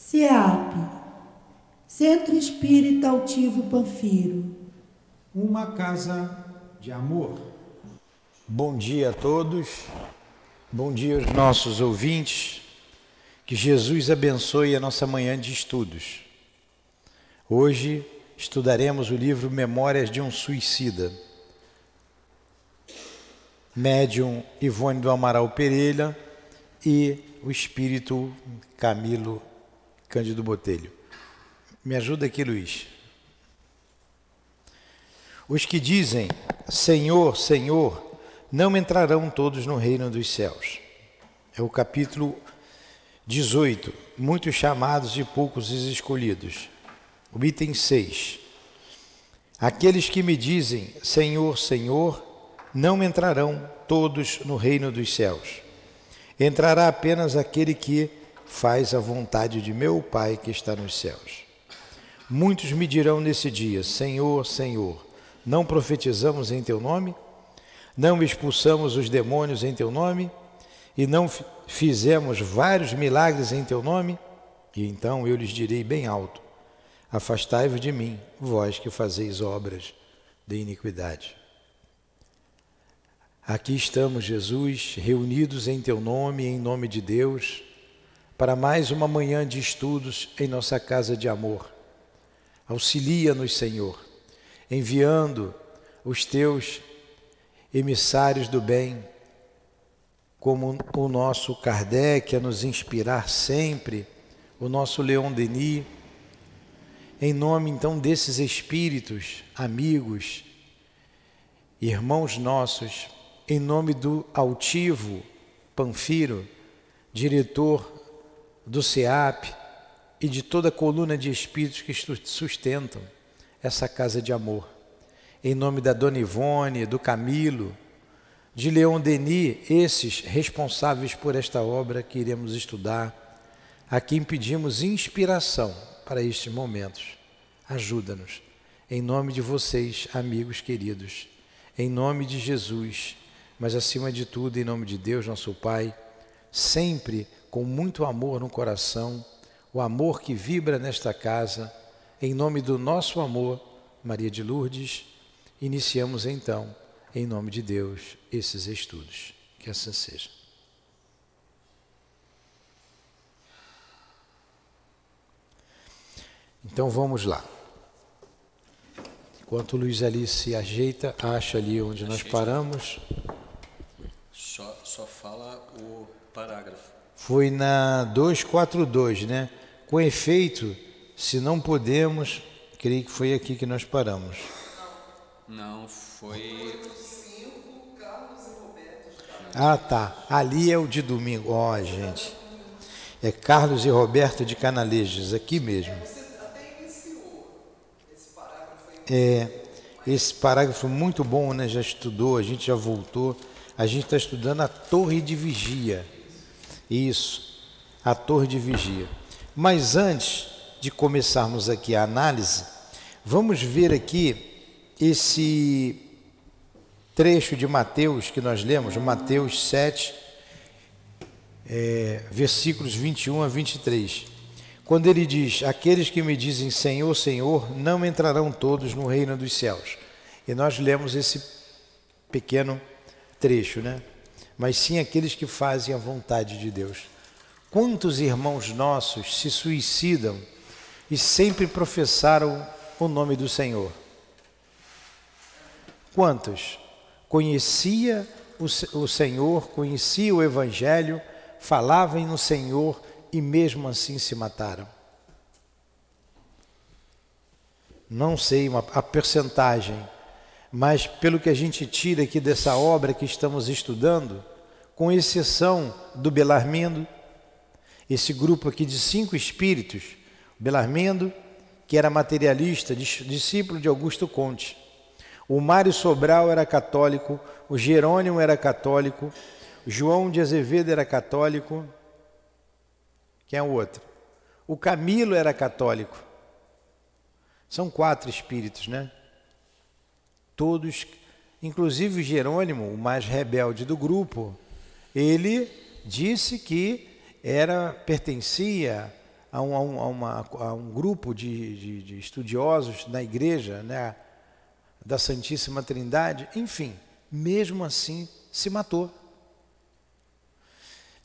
CEAP, Centro Espírita Altivo Panfiro. Uma casa de amor. Bom dia a todos, bom dia aos nossos ouvintes, que Jesus abençoe a nossa manhã de estudos. Hoje estudaremos o livro Memórias de um Suicida. Médium Ivone do Amaral Pereira e o espírito Camilo Cândido Botelho. Me ajuda aqui, Luiz. Os que dizem, Senhor, Senhor, não entrarão todos no reino dos céus. É o capítulo 18, muitos chamados e poucos escolhidos. O item 6. Aqueles que me dizem, Senhor, Senhor, não entrarão todos no reino dos céus. Entrará apenas aquele que faz a vontade de meu Pai que está nos céus. Muitos me dirão nesse dia, Senhor, Senhor, não profetizamos em teu nome? Não expulsamos os demônios em teu nome? E não fizemos vários milagres em teu nome? E então eu lhes direi bem alto, afastai-vos de mim, vós que fazeis obras de iniquidade. Aqui estamos, Jesus, reunidos em teu nome e em nome de Deus, para mais uma manhã de estudos em nossa casa de amor. Auxilia-nos, Senhor, enviando os teus emissários do bem, como o nosso Kardec, a nos inspirar sempre, o nosso Leon Denis, em nome então desses espíritos, amigos, irmãos nossos, em nome do altivo Panfiro, diretor do CEAP e de toda a coluna de espíritos que sustentam essa casa de amor. Em nome da Dona Ivone, do Camilo, de Leon Denis, esses responsáveis por esta obra que iremos estudar, a quem pedimos inspiração para estes momentos. Ajuda-nos. Em nome de vocês, amigos queridos, em nome de Jesus, mas acima de tudo, em nome de Deus, nosso Pai, sempre com muito amor no coração, o amor que vibra nesta casa, em nome do nosso amor, Maria de Lourdes, iniciamos então, em nome de Deus, esses estudos. Que assim seja. Então vamos lá. Enquanto o Luiz ali se ajeita, acha ali onde nós paramos. Só fala o parágrafo. Foi na 242, né? Com efeito, se não podemos, creio que foi aqui que nós paramos. Não, foi... Ah, tá. Ali é o de domingo. Ó, gente. É Carlos e Roberto de Canalejas, aqui mesmo. Esse parágrafo muito bom, né? Já estudou, a gente já voltou. A gente está estudando a Torre de Vigia. Isso, a Torre de Vigia. Mas antes de começarmos aqui a análise, vamos ver aqui esse trecho de Mateus que nós lemos, Mateus 7, versículos 21 a 23. Quando ele diz, aqueles que me dizem Senhor, Senhor, não entrarão todos no reino dos céus. E nós lemos esse pequeno trecho, né? Mas sim aqueles que fazem a vontade de Deus. Quantos irmãos nossos se suicidam e sempre professaram o nome do Senhor? Quantos? Conhecia o Senhor, conhecia o Evangelho, falavam no Senhor e mesmo assim se mataram. Não sei a percentagem, mas pelo que a gente tira aqui dessa obra que estamos estudando, com exceção do Belarmindo, esse grupo aqui de 5 espíritos, Belarmindo, que era materialista, discípulo de Augusto Conte, o Mário Sobral era católico, o Jerônimo era católico, o João de Azevedo era católico, quem é o outro? O Camilo era católico. São 4 espíritos, né? Todos, inclusive o Jerônimo, o mais rebelde do grupo, ele disse que pertencia a um grupo de estudiosos na igreja, né, da Santíssima Trindade, enfim, mesmo assim se matou.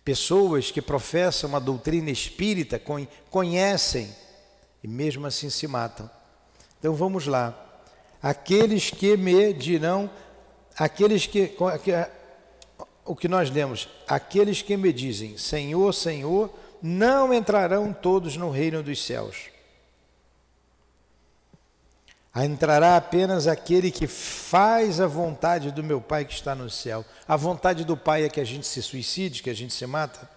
Pessoas que professam a doutrina espírita conhecem e mesmo assim se matam. Então vamos lá. Aqueles que me dirão, o que nós lemos, aqueles que me dizem, Senhor, Senhor, não entrarão todos no reino dos céus. Entrará apenas aquele que faz a vontade do meu Pai que está no céu. A vontade do Pai é que a gente se suicide, que a gente se mata.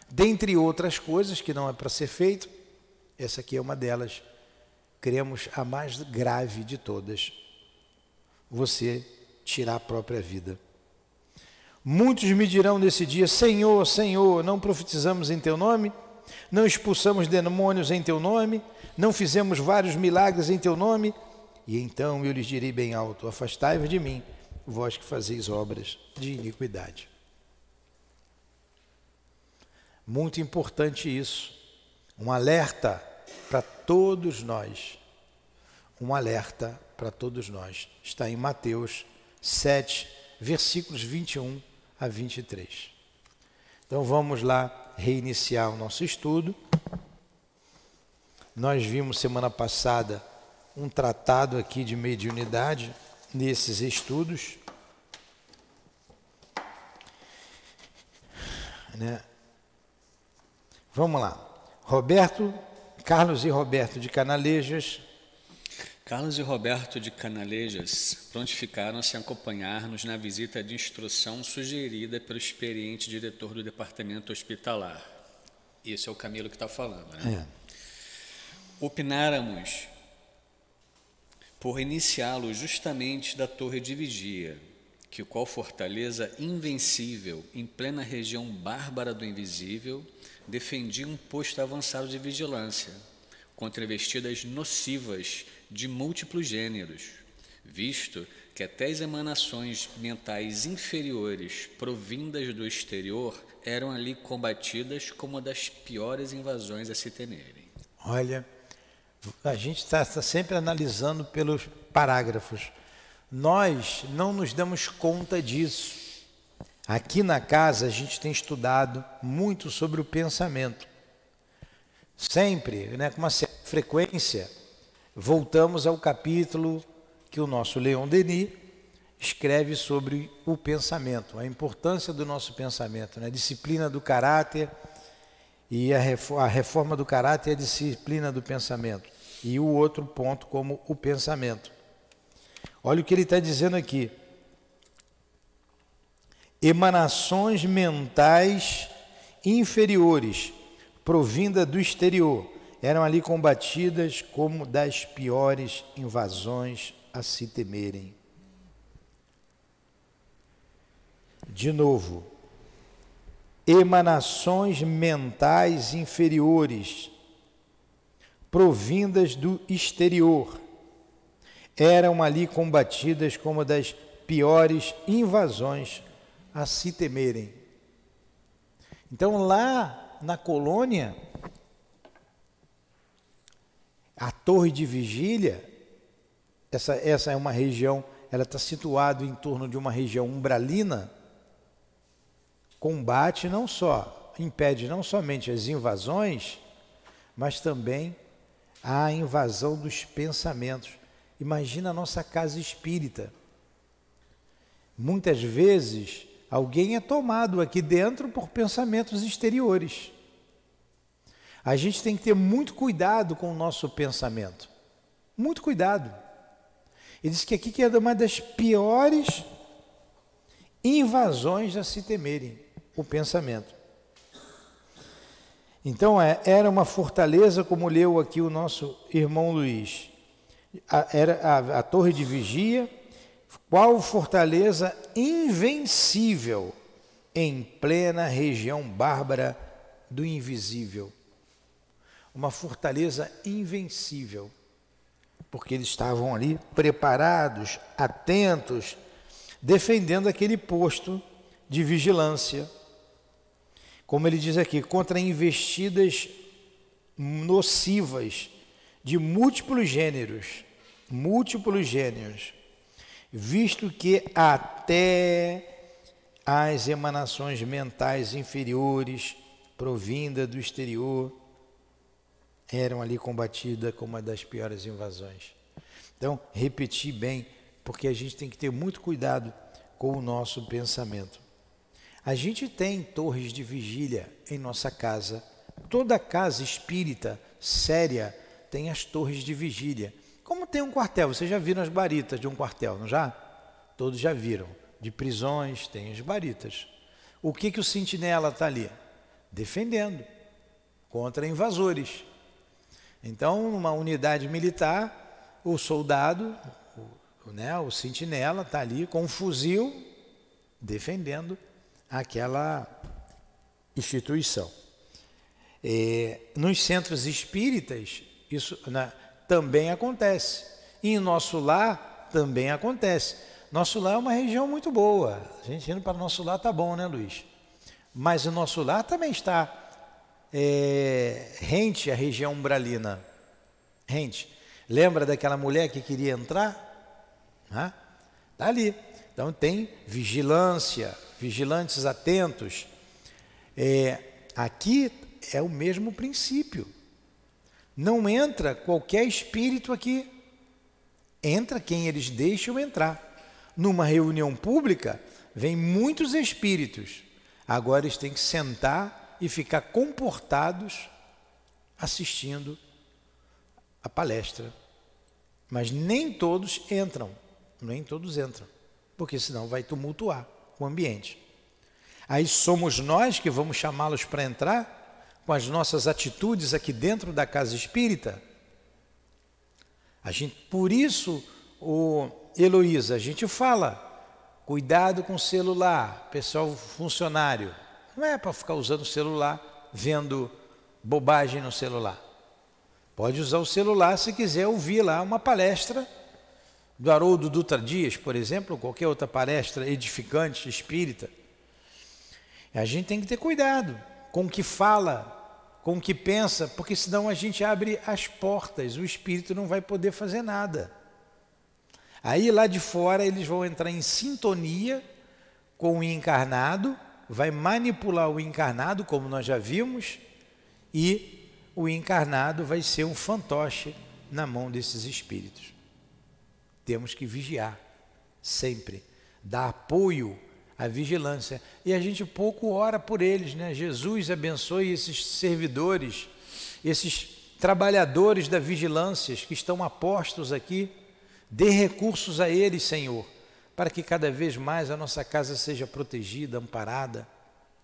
Dentre outras coisas que não é para ser feito, essa aqui é uma delas. Cremos a mais grave de todas. Você tirar a própria vida. Muitos me dirão nesse dia, Senhor, Senhor, não profetizamos em Teu nome? Não expulsamos demônios em Teu nome? Não fizemos vários milagres em Teu nome? E então eu lhes direi bem alto, afastai-vos de mim, vós que fazeis obras de iniquidade. Muito importante isso, um alerta para todos nós, um alerta para todos nós. Está em Mateus 7, versículos 21 a 23. Então vamos lá reiniciar o nosso estudo. Nós vimos semana passada um tratado aqui de mediunidade nesses estudos, né? Vamos lá. Carlos e Roberto de Canalejas. Carlos e Roberto de Canalejas prontificaram-se a acompanhar-nos na visita de instrução sugerida pelo experiente diretor do departamento hospitalar. Esse é o Camilo que está falando, né? Opináramos por iniciá-lo justamente da torre de vigia, que qual fortaleza invencível, em plena região bárbara do invisível, defendia um posto avançado de vigilância, contra investidas nocivas de múltiplos gêneros, visto que até as emanações mentais inferiores, provindas do exterior, eram ali combatidas como das piores invasões a se temerem. Olha, a gente está sempre analisando pelos parágrafos. Nós não nos damos conta disso. Aqui na casa a gente tem estudado muito sobre o pensamento. Sempre, né, com uma certa frequência, voltamos ao capítulo que o nosso Leon Denis escreve sobre o pensamento, a importância do nosso pensamento, né, a disciplina do caráter. E a reforma do caráter e a disciplina do pensamento. E o outro ponto como o pensamento. Olha o que ele está dizendo aqui. Emanações mentais inferiores, provinda do exterior, eram ali combatidas como das piores invasões a se temerem. De novo. Emanações mentais inferiores, provindas do exterior, eram ali combatidas como das piores invasões a se temerem. Então, lá na colônia, a torre de vigília, essa é uma região, ela está situada em torno de uma região umbralina, combate não só, impede não somente as invasões, mas também a invasão dos pensamentos. Imagina a nossa casa espírita. Muitas vezes, alguém é tomado aqui dentro por pensamentos exteriores. A gente tem que ter muito cuidado com o nosso pensamento. Muito cuidado. Ele diz que aqui que é uma das piores invasões a se temerem. O pensamento. Então, era uma fortaleza, como leu aqui o nosso irmão Luiz. Era a torre de vigia, qual fortaleza invencível em plena região bárbara do invisível. Uma fortaleza invencível, porque eles estavam ali preparados, atentos, defendendo aquele posto de vigilância. Como ele diz aqui, contra investidas nocivas de múltiplos gêneros, visto que até as emanações mentais inferiores, provindas do exterior, eram ali combatidas como uma das piores invasões. Então, repetir bem, porque a gente tem que ter muito cuidado com o nosso pensamento. A gente tem torres de vigília em nossa casa. Toda casa espírita séria tem as torres de vigília. Como tem um quartel, vocês já viram as baritas de um quartel, não já? Todos já viram. De prisões tem as baritas. O que o sentinela está ali? Defendendo contra invasores. Então, numa unidade militar, o soldado, o sentinela está ali com um fuzil defendendo aquela instituição. Nos centros espíritas, isso também acontece. E em nosso lar também acontece. Nosso lar é uma região muito boa. A gente indo para o nosso lar está bom, né, Luiz? Mas o nosso lar também está rente à região umbralina. Rente. Lembra daquela mulher que queria entrar? Está ali. Então tem vigilância, vigilantes atentos. Aqui é o mesmo princípio. Não entra qualquer espírito aqui. Entra quem eles deixam entrar. Numa reunião pública, vem muitos espíritos. Agora eles têm que sentar e ficar comportados assistindo a palestra. Mas nem todos entram, porque senão vai tumultuar o ambiente. Aí somos nós que vamos chamá-los para entrar com as nossas atitudes aqui dentro da casa espírita. Por isso, Heloísa, a gente fala, cuidado com o celular, pessoal funcionário. Não é para ficar usando o celular, vendo bobagem no celular. Pode usar o celular se quiser ouvir lá uma palestra do Haroldo Dutra Dias, por exemplo, ou qualquer outra palestra edificante, espírita. A gente tem que ter cuidado com o que fala, com o que pensa, porque senão a gente abre as portas, o espírito não vai poder fazer nada. Aí lá de fora eles vão entrar em sintonia com o encarnado, vai manipular o encarnado, como nós já vimos, e o encarnado vai ser um fantoche na mão desses espíritos. Temos que vigiar sempre, dar apoio à vigilância. E a gente pouco ora por eles, né? Jesus abençoe esses servidores, esses trabalhadores da vigilância que estão apostos aqui. Dê recursos a eles, Senhor, para que cada vez mais a nossa casa seja protegida, amparada.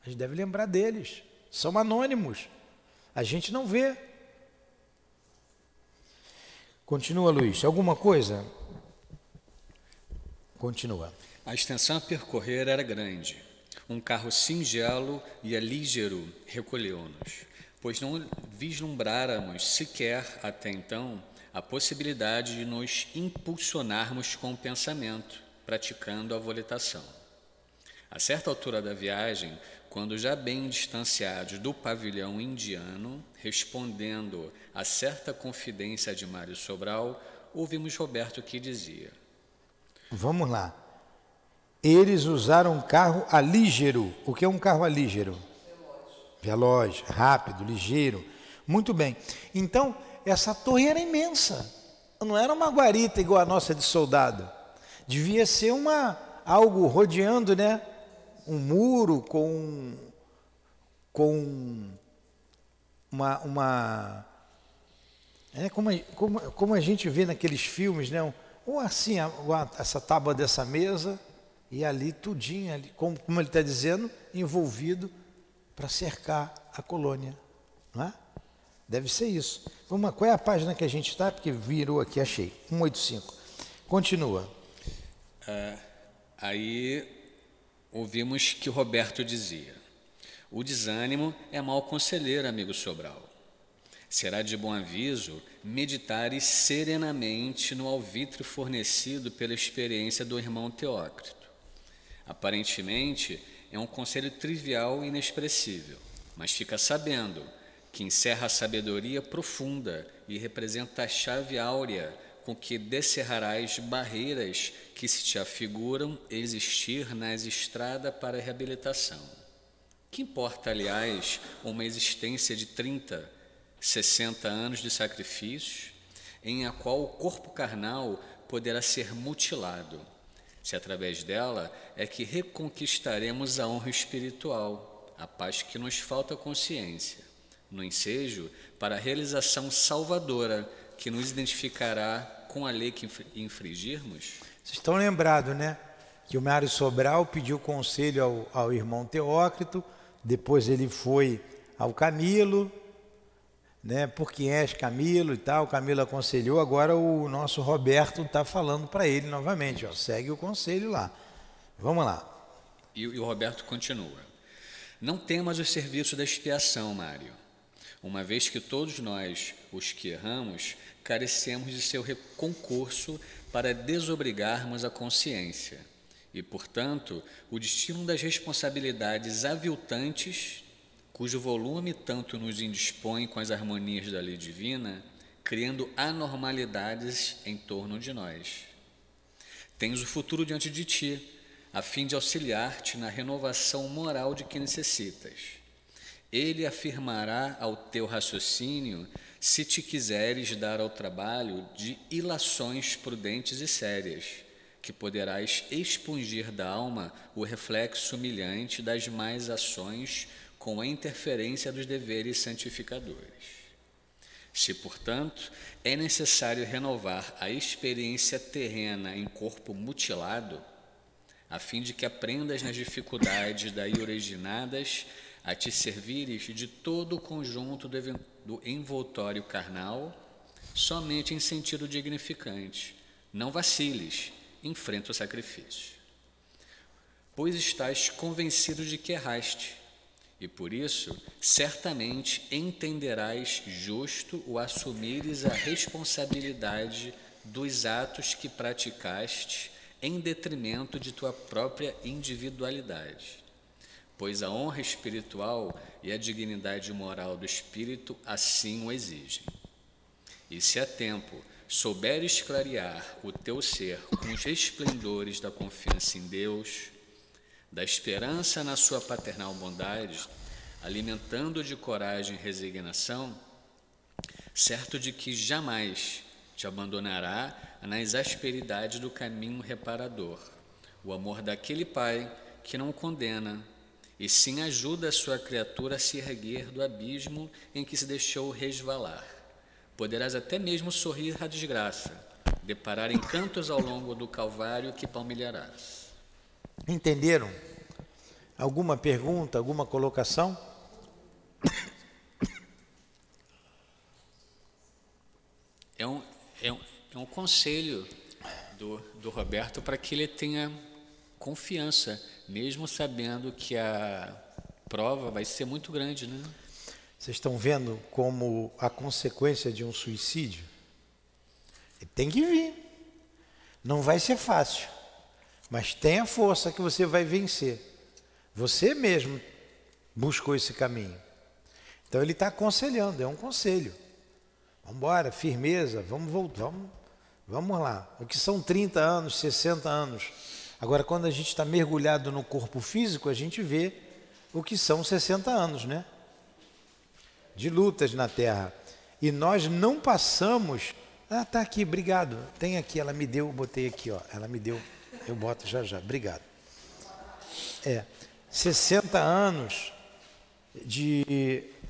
A gente deve lembrar deles, são anônimos, a gente não vê. Continua, Luiz, alguma coisa? Continua. A extensão a percorrer era grande. Um carro singelo e lígero recolheu-nos, pois não vislumbráramos sequer até então a possibilidade de nos impulsionarmos com o pensamento, praticando a volitação. A certa altura da viagem, quando já bem distanciados do pavilhão indiano, respondendo a certa confidência de Mário Sobral, ouvimos Roberto que dizia: Vamos lá. Eles usaram um carro alígero. O que é um carro alígero? Veloz, rápido, ligeiro. Muito bem. Então, essa torre era imensa, não era uma guarita igual a nossa de soldado, devia ser algo rodeando, né? Um muro com uma como a gente vê naqueles filmes, né? Ou assim, essa tábua dessa mesa e ali tudinho, ali, como ele está dizendo, envolvido para cercar a colônia, não é? Deve ser isso. Qual é a página que a gente está? Porque virou aqui, achei. 185. Continua. Aí ouvimos que Roberto dizia: o desânimo é mau conselheiro, amigo Sobral. Será de bom aviso meditares serenamente no alvitre fornecido pela experiência do irmão Teócrito. Aparentemente é um conselho trivial e inexpressível, mas fica sabendo que encerra a sabedoria profunda e representa a chave áurea com que descerrarás barreiras que se te afiguram existir nas estradas para a reabilitação. Que importa, aliás, uma existência de 30, 60 anos de sacrifícios, em a qual o corpo carnal poderá ser mutilado, se através dela é que reconquistaremos a honra espiritual, a paz que nos falta consciência, no ensejo para a realização salvadora que nos identificará com a lei que infringirmos? Vocês estão lembrados, né? Que o Mário Sobral pediu conselho ao irmão Teócrito, depois ele foi ao Camilo, né? Por quem és Camilo e tal, Camilo aconselhou, agora o nosso Roberto está falando para ele novamente, ó, segue o conselho lá. Vamos lá. E o Roberto continua. Não temas o serviço da expiação, Mário, uma vez que todos nós, os que erramos, carecemos de seu concurso para desobrigarmos a consciência e, portanto, o destino das responsabilidades aviltantes, cujo volume tanto nos indispõe com as harmonias da lei divina, criando anormalidades em torno de nós. Tens o futuro diante de ti, a fim de auxiliar-te na renovação moral de que necessitas. Ele afirmará ao teu raciocínio se te quiseres dar ao trabalho de ilações prudentes e sérias, que poderás expungir da alma o reflexo humilhante das más ações com a interferência dos deveres santificadores. Se, portanto, é necessário renovar a experiência terrena em corpo mutilado, a fim de que aprendas nas dificuldades daí originadas a te servires de todo o conjunto do envoltório carnal, somente em sentido dignificante. Não vaciles, enfrenta o sacrifício. Pois estás convencido de que erraste, e por isso, certamente entenderás justo o assumires a responsabilidade dos atos que praticaste em detrimento de tua própria individualidade. Pois a honra espiritual e a dignidade moral do espírito assim o exigem. E se a tempo souberes clarear o teu ser com os esplendores da confiança em Deus, da esperança na sua paternal bondade, alimentando de coragem e resignação, certo de que jamais te abandonará nas asperidades do caminho reparador, o amor daquele Pai que não condena, e sim ajuda a sua criatura a se erguer do abismo em que se deixou resvalar. Poderás até mesmo sorrir à desgraça, deparar encantos ao longo do Calvário que palmilharás. Entenderam? Alguma pergunta, alguma colocação? É um conselho do Roberto para que ele tenha confiança, mesmo sabendo que a prova vai ser muito grande, né? Vocês estão vendo como a consequência de um suicídio? Tem que vir. Não vai ser fácil, mas tenha força que você vai vencer. Você mesmo buscou esse caminho. Então ele está aconselhando, é um conselho. Vamos embora, firmeza, vamos voltar, vamos lá. O que são 30 anos, 60 anos? Agora, quando a gente está mergulhado no corpo físico, a gente vê o que são 60 anos, né? De lutas na Terra. E nós não passamos... Ah, tá aqui, obrigado. Tem aqui, ela me deu, botei aqui, ó. Ela me deu, eu boto já, obrigado. 60 anos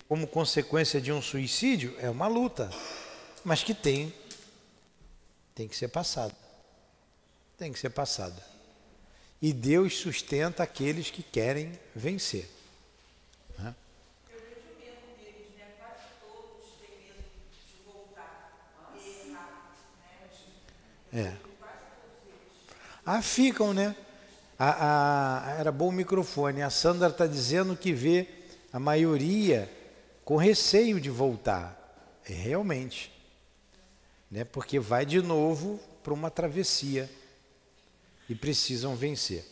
como consequência de um suicídio é uma luta, mas que tem que ser passada. Tem que ser passada. E Deus sustenta aqueles que querem vencer. Né? Eu vejo medo deles, né? Quase todos têm medo de voltar, de errar, né? Ficam, né? Era bom o microfone. A Sandra está dizendo que vê a maioria com receio de voltar. Realmente. Né? Porque vai de novo para uma travessia. E precisam vencer.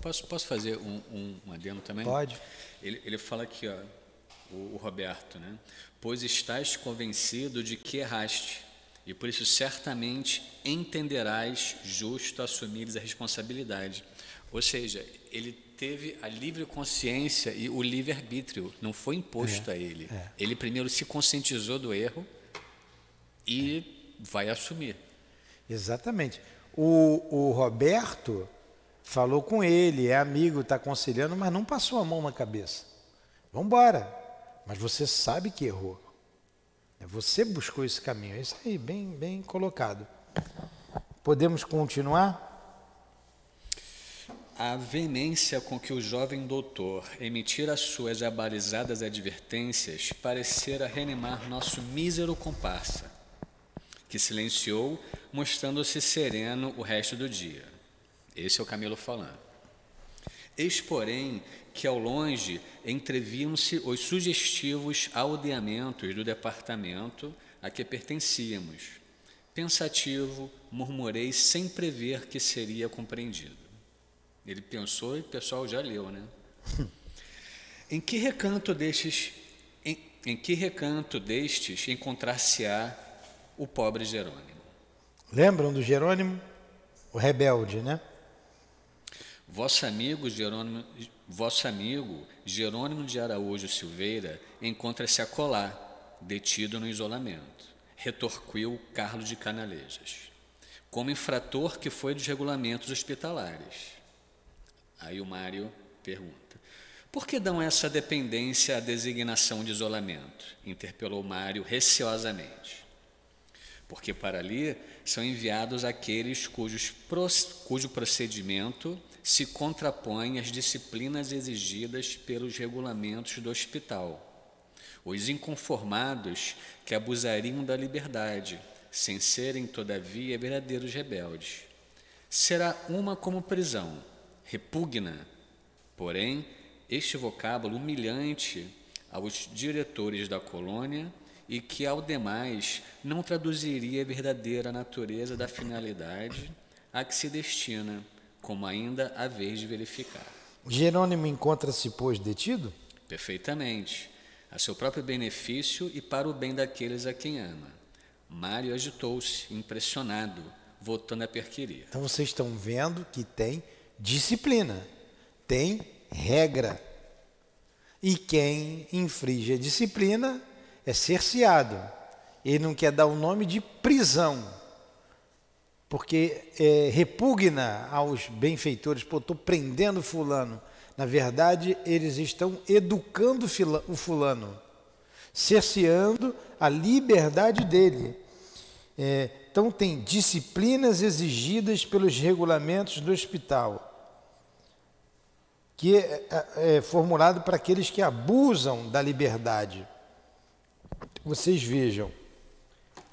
Posso fazer um adendo também? Pode. Ele fala aqui, ó, o Roberto, né? Pois estás convencido de que erraste, e por isso certamente entenderás justo assumires a responsabilidade. Ou seja, ele teve a livre consciência e o livre-arbítrio, não foi imposto a ele. Ele primeiro se conscientizou do erro e vai assumir. Exatamente. O Roberto falou com ele, é amigo, está aconselhando, mas não passou a mão na cabeça. Vamos embora. Mas você sabe que errou. Você buscou esse caminho. É isso aí, bem colocado. Podemos continuar? A veemência com que o jovem doutor emitira as suas abalizadas advertências parecera reanimar nosso mísero comparsa, que silenciou, mostrando-se sereno o resto do dia. Esse é o Camilo falando. Eis, porém, que ao longe entreviam-se os sugestivos aldeamentos do departamento a que pertencíamos. Pensativo, murmurei sem prever que seria compreendido. Ele pensou e o pessoal já leu, né? Em que recanto destes encontrar-se-á o pobre Jerônimo? Lembram do Jerônimo? O rebelde, né? Vosso amigo Jerônimo de Araújo Silveira encontra-se acolá, detido no isolamento, retorquiu Carlos de Canalejas, como infrator que foi dos regulamentos hospitalares. Aí o Mário pergunta: por que dão essa dependência à designação de isolamento? Interpelou Mário receosamente. Porque para ali são enviados aqueles cujo procedimento se contrapõe às disciplinas exigidas pelos regulamentos do hospital. Os inconformados que abusariam da liberdade, sem serem, todavia, verdadeiros rebeldes. Será uma como prisão, repugna, porém, este vocábulo humilhante aos diretores da colônia e que, ao demais, não traduziria a verdadeira natureza da finalidade a que se destina, como ainda há vez de verificar. Jerônimo encontra-se, pois, detido? Perfeitamente, a seu próprio benefício e para o bem daqueles a quem ama. Mário agitou-se, impressionado, voltando a perquirir. Então vocês estão vendo que tem disciplina, tem regra. E quem infringe a disciplina é cerceado. Ele não quer dar o nome de prisão, porque repugna aos benfeitores. Pô, estou prendendo fulano. Na verdade, eles estão educando o fulano, cerceando a liberdade dele. Então tem disciplinas exigidas pelos regulamentos do hospital, que é formulado para aqueles que abusam da liberdade. Vocês vejam,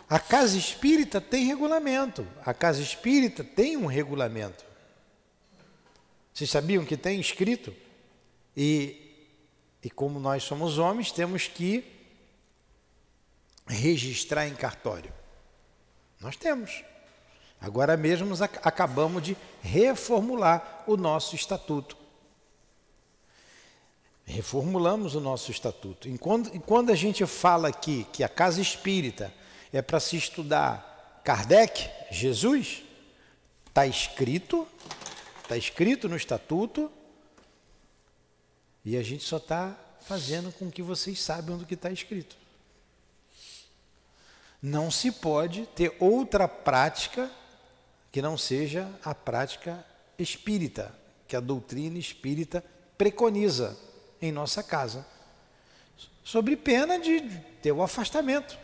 a casa espírita tem regulamento, a casa espírita tem um regulamento. Vocês sabiam que tem escrito? E como nós somos homens, temos que registrar em cartório. Nós temos. Agora mesmo acabamos de reformular o nosso estatuto. Reformulamos o nosso estatuto. E quando a gente fala aqui que a casa espírita é para se estudar Kardec, Jesus, está escrito no estatuto, e a gente só está fazendo com que vocês saibam do que está escrito. Não se pode ter outra prática que não seja a prática espírita, que a doutrina espírita preconiza em nossa casa, sob pena de ter o afastamento.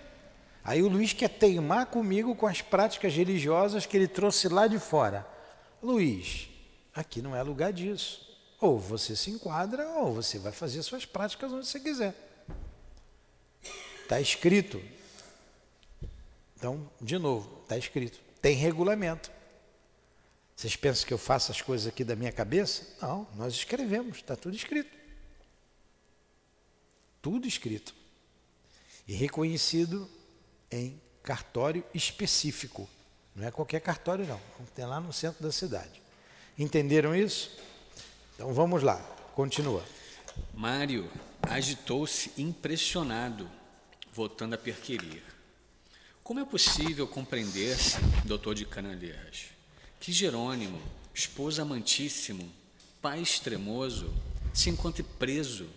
Aí o Luiz quer teimar comigo com as práticas religiosas que ele trouxe lá de fora. Luiz, aqui não é lugar disso. Ou você se enquadra, ou você vai fazer suas práticas onde você quiser. Está escrito. Então, de novo, está escrito. Tem regulamento. Vocês pensam que eu faço as coisas aqui da minha cabeça? Não, nós escrevemos, está tudo escrito. Tudo escrito. E reconhecido em cartório específico. Não é qualquer cartório, não. Tem lá no centro da cidade. Entenderam isso? Então vamos lá, continua. Mário, agitou-se impressionado, voltando a perquirir. Como é possível compreender-se, doutor de Canalheiras, que Jerônimo, esposo amantíssimo, pai extremoso, se encontre preso,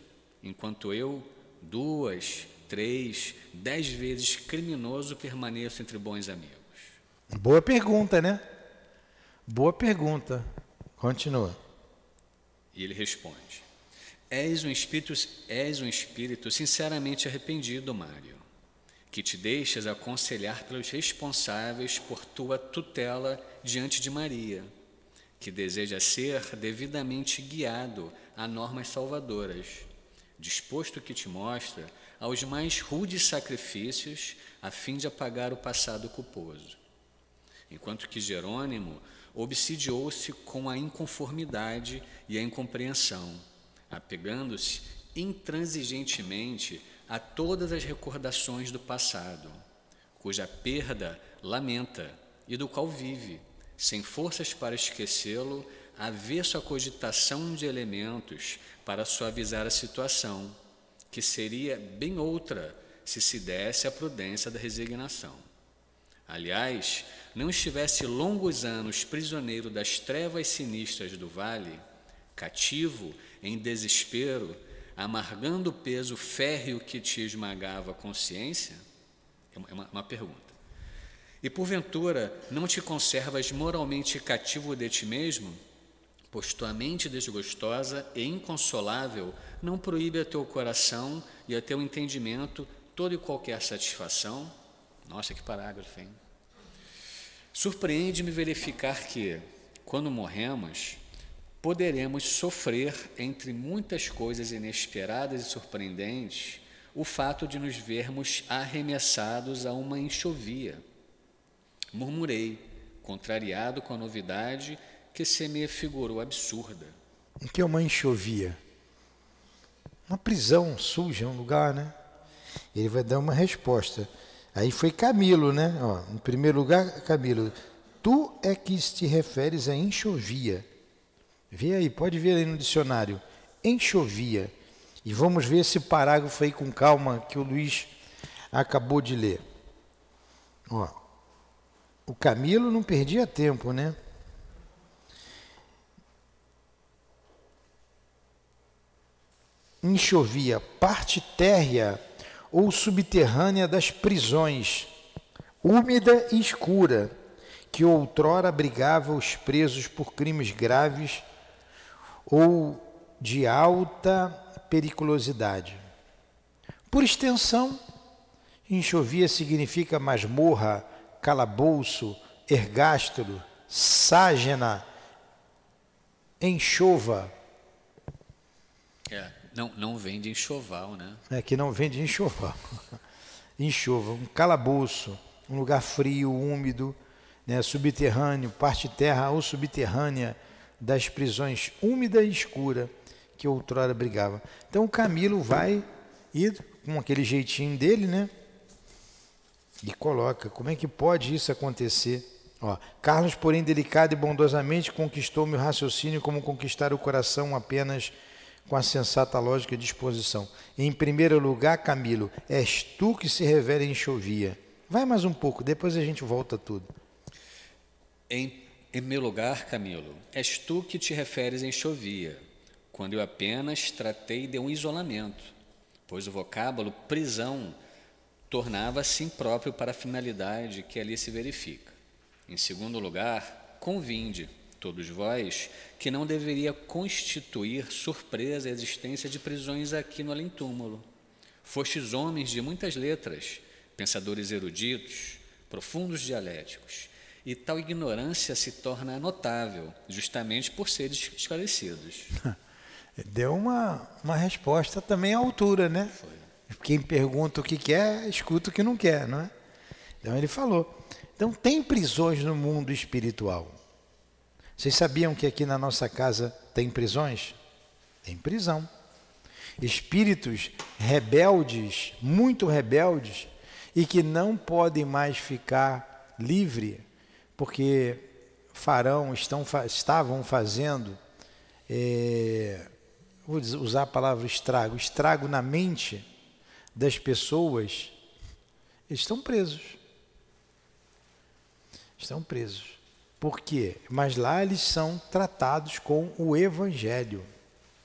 enquanto eu, 2, 3, 10 vezes criminoso, permaneço entre bons amigos? Boa pergunta, né? Boa pergunta. Continua. E ele responde: És um espírito sinceramente arrependido, Mário, que te deixas aconselhar pelos responsáveis por tua tutela diante de Maria, que deseja ser devidamente guiado a normas salvadoras, disposto que te mostra aos mais rudes sacrifícios a fim de apagar o passado culposo. Enquanto que Jerônimo obsidiou-se com a inconformidade e a incompreensão, apegando-se intransigentemente a todas as recordações do passado, cuja perda lamenta e do qual vive, sem forças para esquecê-lo, avesso à cogitação de elementos para suavizar a situação, que seria bem outra se se desse a prudência da resignação. Aliás, não estivesse longos anos prisioneiro das trevas sinistras do vale, cativo, em desespero, amargando o peso férreo que te esmagava a consciência? É uma pergunta. E porventura não te conservas moralmente cativo de ti mesmo? Pois tua mente desgostosa e inconsolável não proíbe a teu coração e a teu entendimento toda e qualquer satisfação? Nossa, que parágrafo, hein? Surpreende-me verificar que, quando morremos, poderemos sofrer, entre muitas coisas inesperadas e surpreendentes, o fato de nos vermos arremessados a uma enxovia. Murmurei, contrariado com a novidade que se me figurou absurda. O que é uma enxovia? Uma prisão suja, um lugar, né? Ele vai dar uma resposta. Aí foi Camilo, né? Ó, em primeiro lugar, Camilo, tu é que te referes a enxovia. Vê aí, pode ver aí no dicionário, enxovia. E vamos ver esse parágrafo aí com calma que o Luiz acabou de ler. Ó, o Camilo não perdia tempo, né? Enxovia, parte térrea ou subterrânea das prisões, úmida e escura, que outrora abrigava os presos por crimes graves ou de alta periculosidade. Por extensão, enxovia significa masmorra, calabouço, ergástulo, ságena, enxova. Não vem de enxoval, né? É que não vem de enxoval. Enxova, um calabouço, um lugar frio, úmido, né, subterrâneo, parte terra ou subterrânea das prisões úmida e escura que outrora brigava. Então o Camilo vai e, com aquele jeitinho dele, né, e coloca, como é que pode isso acontecer? Ó, Carlos, porém, delicado e bondosamente conquistou meu raciocínio como conquistar o coração apenas com a sensata lógica e disposição. Em primeiro lugar, Camilo, és tu que se revela em enxovia. Vai mais um pouco, depois a gente volta tudo. Em meu lugar, Camilo, és tu que te referes em enxovia, quando eu apenas tratei de um isolamento, pois o vocábulo prisão tornava-se impróprio para a finalidade que ali se verifica. Em segundo lugar, convinde, todos vós, que não deveria constituir surpresa a existência de prisões aqui no além-túmulo. Fostes homens de muitas letras, pensadores eruditos, profundos dialéticos, e tal ignorância se torna notável, justamente por seres esclarecidos. Deu uma resposta também à altura, né? Foi. Quem pergunta o que quer, escuta o que não quer, não é? Então ele falou. Então tem prisões no mundo espiritual. Vocês sabiam que aqui na nossa casa tem prisões? Tem prisão. Espíritos rebeldes, muito rebeldes, e que não podem mais ficar livre, porque estavam fazendo vou usar a palavra estrago na mente das pessoas, eles estão presos. Estão presos. Por quê? Mas lá eles são tratados com o Evangelho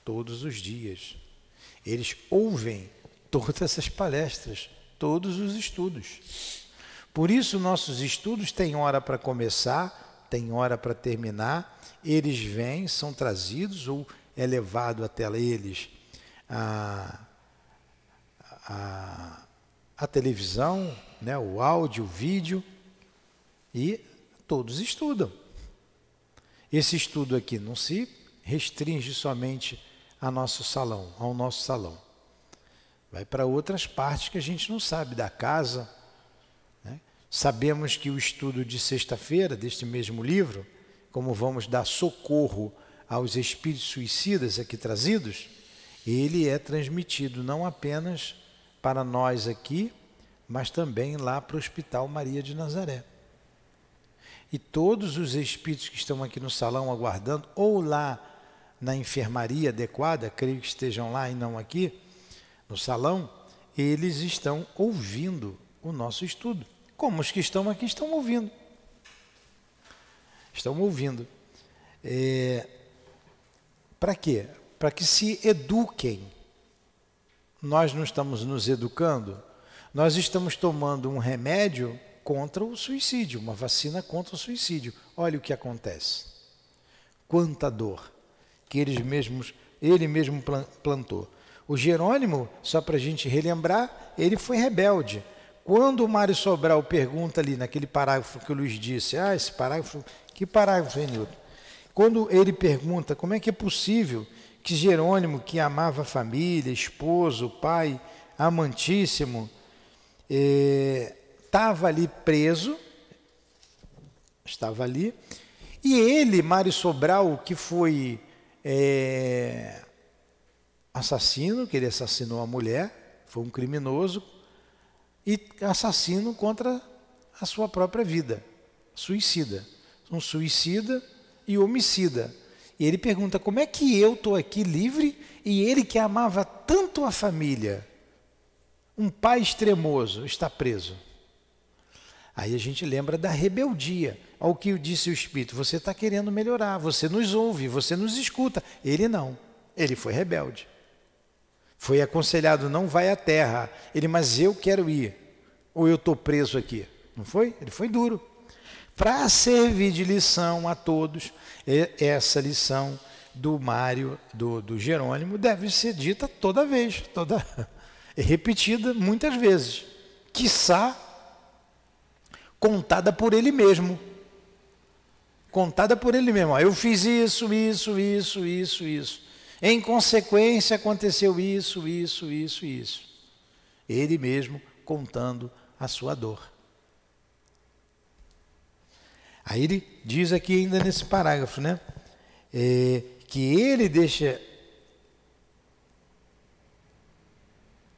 todos os dias. Eles ouvem todas essas palestras, todos os estudos. Por isso nossos estudos têm hora para começar, têm hora para terminar. Eles vêm, são trazidos ou é levado até eles a televisão, né, o áudio, o vídeo, e todos estudam. Esse estudo aqui não se restringe somente ao nosso salão. Vai para outras partes que a gente não sabe da casa, né? Sabemos que o estudo de sexta-feira, deste mesmo livro, como vamos dar socorro aos espíritos suicidas aqui trazidos, ele é transmitido não apenas para nós aqui, mas também lá para o Hospital Maria de Nazaré. E todos os espíritos que estão aqui no salão aguardando, ou lá na enfermaria adequada, creio que estejam lá e não aqui, no salão, eles estão ouvindo o nosso estudo. Como os que estão aqui estão ouvindo. Estão ouvindo. Para quê? Para que se eduquem. Nós não estamos nos educando, nós estamos tomando um remédio contra o suicídio, uma vacina contra o suicídio. Olha o que acontece. Quanta dor que ele mesmo plantou. O Jerônimo, só para a gente relembrar, ele foi rebelde. Quando o Mário Sobral pergunta ali, naquele parágrafo que o Luiz disse, esse parágrafo, que parágrafo, Renilton? Quando ele pergunta como é que é possível que Jerônimo, que amava a família, esposo, pai, amantíssimo, estava ali preso, estava ali, e ele, Mário Sobral, que foi assassino, que ele assassinou a mulher, foi um criminoso, e assassino contra a sua própria vida, suicida. Um suicida e homicida. E ele pergunta, como é que eu estou aqui livre e ele que amava tanto a família, um pai extremoso, está preso? Aí a gente lembra da rebeldia. Ao que disse o Espírito, você está querendo melhorar, você nos ouve, você nos escuta. Ele não, ele foi rebelde. Foi aconselhado, não vai à terra. Ele, mas eu quero ir. Ou eu estou preso aqui. Não foi? Ele foi duro. Para servir de lição a todos, essa lição do Mário, do Jerônimo, deve ser dita toda vez, repetida muitas vezes. Quiçá contada por ele mesmo. Contada por ele mesmo. Eu fiz isso. Em consequência, aconteceu isso. Ele mesmo contando a sua dor. Aí ele diz aqui ainda nesse parágrafo, né? Que ele deixa...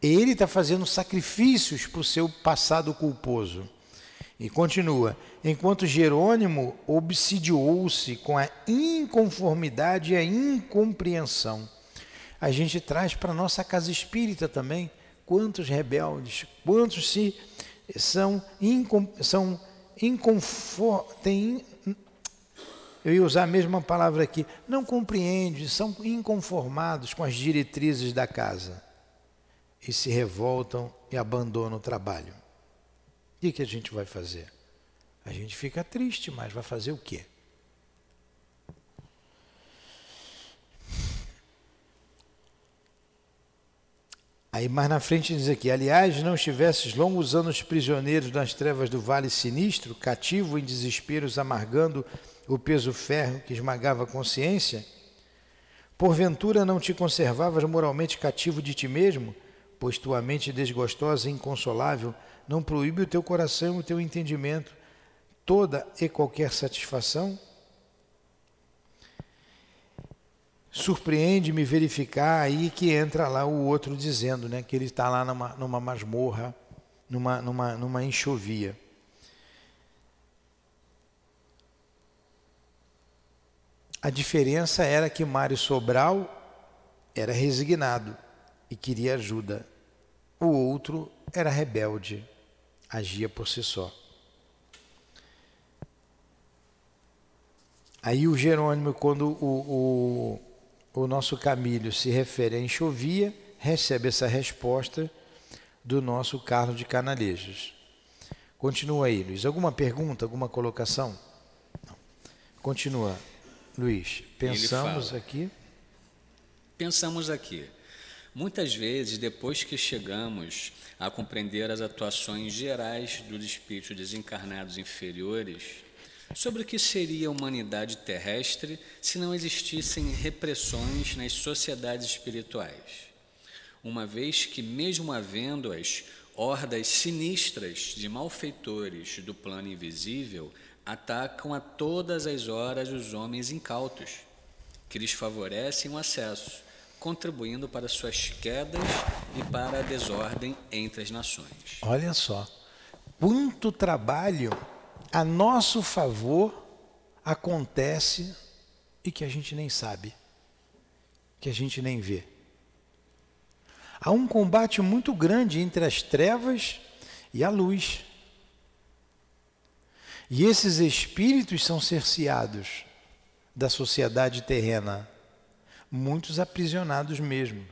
Ele está fazendo sacrifícios para o seu passado culposo. E continua, enquanto Jerônimo obsidiou-se com a inconformidade e a incompreensão. A gente traz para a nossa casa espírita também, quantos rebeldes, quantos são inconformados, eu ia usar a mesma palavra aqui, não compreendem, são inconformados com as diretrizes da casa e se revoltam e abandonam o trabalho. O que a gente vai fazer? A gente fica triste, mas vai fazer o quê? Aí mais na frente diz aqui, aliás, não estivesses longos anos prisioneiros nas trevas do vale sinistro, cativo em desesperos, amargando o peso férreo que esmagava a consciência? Porventura não te conservavas moralmente cativo de ti mesmo, pois tua mente desgostosa e inconsolável não proíbe o teu coração e o teu entendimento toda e qualquer satisfação? Surpreende-me verificar aí que entra lá o outro dizendo, né, que ele está lá numa masmorra, numa enxovia. A diferença era que Mário Sobral era resignado e queria ajuda. O outro era rebelde, agia por si só. Aí o Jerônimo, quando o nosso Camilo se refere a enxovia, recebe essa resposta do nosso Carlos de Canalejas. Continua aí, Luiz. Alguma pergunta, alguma colocação? Não. Continua, Luiz. Pensamos aqui. Muitas vezes, depois que chegamos a compreender as atuações gerais dos espíritos desencarnados inferiores, sobre o que seria a humanidade terrestre se não existissem repressões nas sociedades espirituais, uma vez que, mesmo havendo-as, hordas sinistras de malfeitores do plano invisível atacam a todas as horas os homens incautos, que lhes favorecem o acesso, contribuindo para suas quedas e para a desordem entre as nações. Olha só, quanto trabalho a nosso favor acontece e que a gente nem sabe, que a gente nem vê. Há um combate muito grande entre as trevas e a luz. E esses espíritos são cerceados da sociedade terrena, muitos aprisionados mesmo,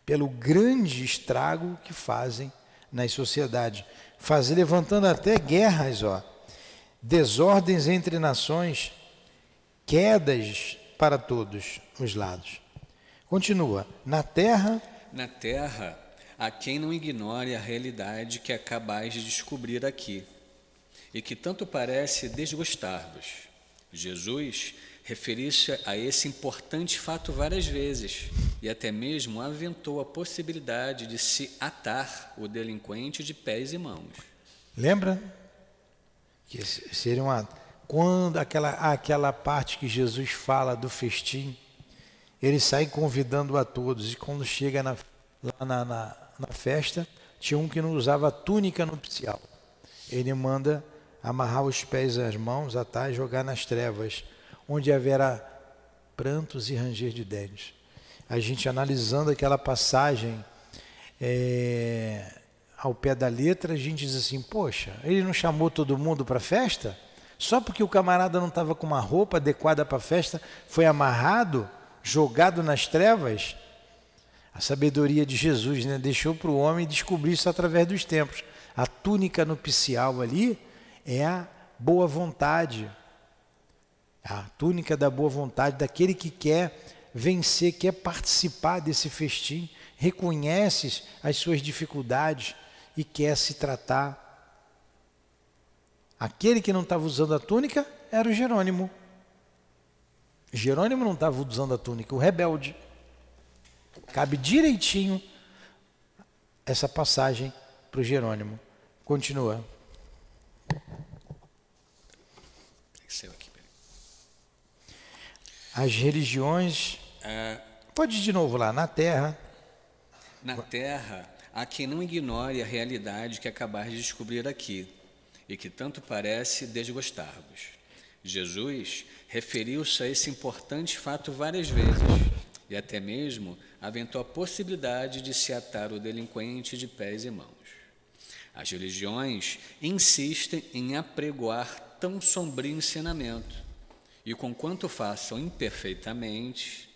pelo grande estrago que fazem nas sociedades, levantando até guerras, desordens entre nações, quedas para todos os lados. Continua, na terra, há quem não ignore a realidade que acabais de descobrir aqui, e que tanto parece desgostar-vos. Jesus referiu-se a esse importante fato várias vezes, e até mesmo aventou a possibilidade de se atar o delinquente de pés e mãos. Lembra? Que seria quando aquela parte que Jesus fala do festim, ele sai convidando a todos, e quando chega lá na festa, tinha um que não usava túnica nupcial. Ele manda amarrar os pés e as mãos, atar e jogar nas trevas, onde haverá prantos e ranger de dentes. A gente analisando aquela passagem ao pé da letra, a gente diz assim, poxa, ele não chamou todo mundo para a festa? Só porque o camarada não estava com uma roupa adequada para a festa, foi amarrado, jogado nas trevas? A sabedoria de Jesus, né, deixou para o homem descobrir isso através dos tempos. A túnica nupcial ali é a boa vontade, a túnica da boa vontade, daquele que quer vencer, quer participar desse festim, reconhece as suas dificuldades e quer se tratar. Aquele que não estava usando a túnica era o Jerônimo. Jerônimo não estava usando a túnica, o rebelde. Cabe direitinho essa passagem para o Jerônimo. Continua. As religiões... Pode ir de novo lá, na terra. Na terra, há quem não ignore a realidade que acabais de descobrir aqui, e que tanto parece desgostar-vos. Jesus referiu-se a esse importante fato várias vezes, e até mesmo aventou a possibilidade de se atar o delinquente de pés e mãos. As religiões insistem em apregoar tão sombrio ensinamento, e conquanto façam imperfeitamente,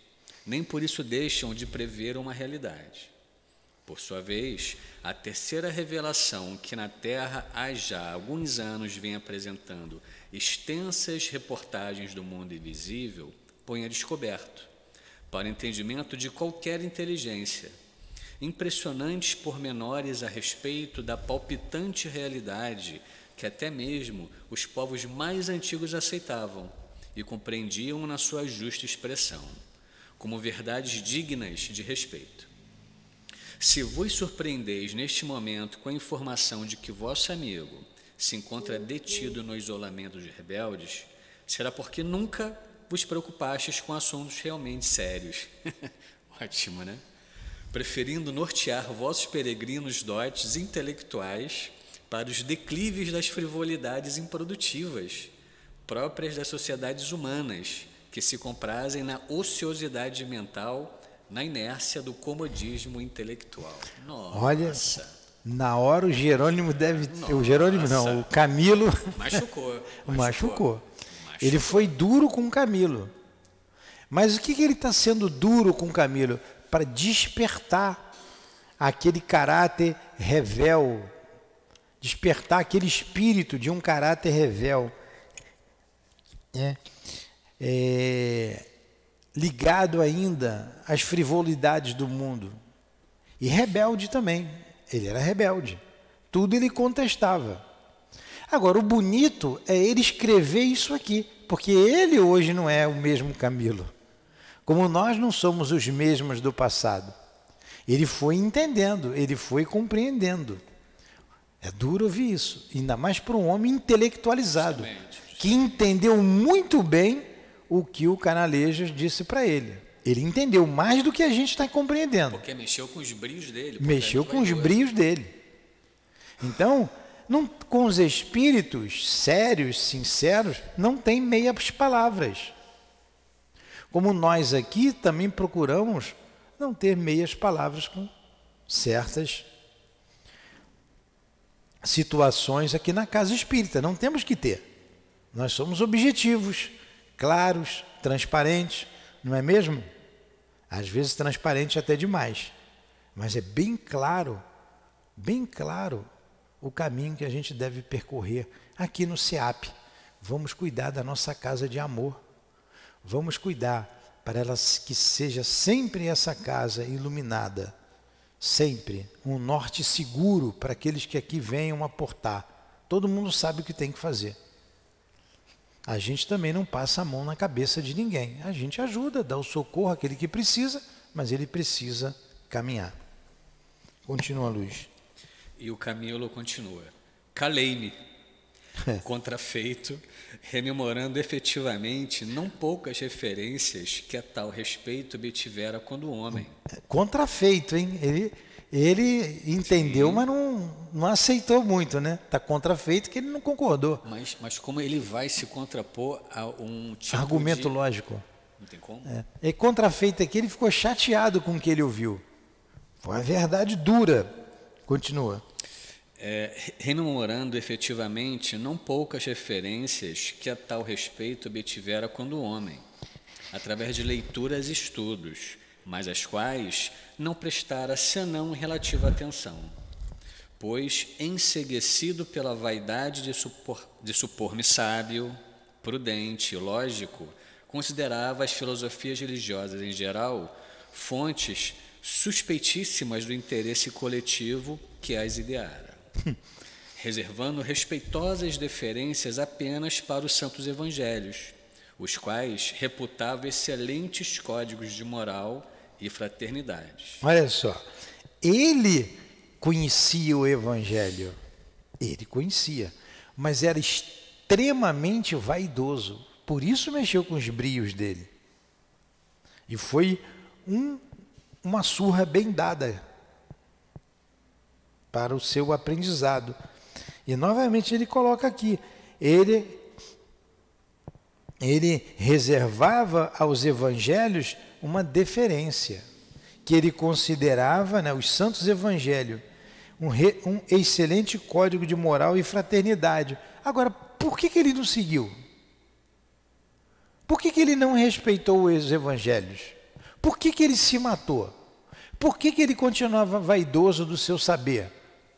nem por isso deixam de prever uma realidade. Por sua vez, a terceira revelação, que na Terra há já alguns anos vem apresentando extensas reportagens do mundo invisível, põe a descoberto, para o entendimento de qualquer inteligência, impressionantes pormenores a respeito da palpitante realidade que até mesmo os povos mais antigos aceitavam e compreendiam na sua justa expressão, como verdades dignas de respeito. Se vos surpreendeis neste momento com a informação de que vosso amigo se encontra detido no isolamento de rebeldes, será porque nunca vos preocupastes com assuntos realmente sérios. Ótimo, né? Preferindo nortear vossos peregrinos dotes intelectuais para os declives das frivolidades improdutivas, próprias das sociedades humanas, que se comprazem na ociosidade mental na inércia do comodismo intelectual. Nossa. Olha, na hora o Jerônimo deve... O Jerônimo não, o Camilo... Machucou. Ele foi duro com o Camilo. Mas o que ele está sendo duro com o Camilo? Para despertar aquele caráter revel, despertar aquele espírito de um caráter revel, ligado ainda às frivolidades do mundo. E rebelde também. Ele era rebelde. Tudo ele contestava. Agora, o bonito é ele escrever isso aqui, porque ele hoje não é o mesmo Camilo. Como nós não somos os mesmos do passado. Ele foi entendendo, ele foi compreendendo. É duro ouvir isso, ainda mais para um homem intelectualizado, que entendeu muito bem o que o Canalejas disse para ele. Ele entendeu mais do que a gente está compreendendo. Porque mexeu com os brios dele. Mexeu com os brios dele. Então, com os espíritos sérios, sinceros, não tem meias palavras. Como nós aqui também procuramos não ter meias palavras com certas situações aqui na casa espírita. Não temos que ter. Nós somos objetivos, claros, transparentes, não é mesmo? Às vezes transparente até demais. Mas é bem claro o caminho que a gente deve percorrer aqui no SEAP. Vamos cuidar da nossa casa de amor. Vamos cuidar para ela que seja sempre essa casa iluminada, sempre um norte seguro para aqueles que aqui venham aportar. Todo mundo sabe o que tem que fazer. A gente também não passa a mão na cabeça de ninguém. A gente ajuda, dá o socorro àquele que precisa, mas ele precisa caminhar. Continua, Luiz. E o Camilo continua. Calei-me, contrafeito, rememorando efetivamente não poucas referências que a tal respeito obtivera quando homem. Contrafeito, hein? Ele entendeu, sim, mas não aceitou muito, né? Está contrafeito que ele não concordou. Mas como ele vai se contrapor a um tipo argumento lógico. Não tem como? E contrafeito aqui, ele ficou chateado com o que ele ouviu. Foi uma verdade dura. Continua. Rememorando efetivamente não poucas referências que a tal respeito obtivera quando homem, através de leituras e estudos, mas as quais não prestara senão relativa atenção, pois, enceguecido pela vaidade de supor-me sábio, prudente e lógico, considerava as filosofias religiosas em geral fontes suspeitíssimas do interesse coletivo que as ideara, reservando respeitosas deferências apenas para os santos evangelhos, os quais reputava excelentes códigos de moral e fraternidade. Olha só, ele conhecia o evangelho, ele conhecia, mas era extremamente vaidoso, por isso mexeu com os brios dele. E foi uma surra bem dada para o seu aprendizado. E novamente ele coloca aqui, ele reservava aos evangelhos uma deferência, que ele considerava, né, os santos evangelhos, um excelente código de moral e fraternidade. Agora, por que ele não seguiu? Por que ele não respeitou os evangelhos? Por que ele se matou? Por que ele continuava vaidoso do seu saber?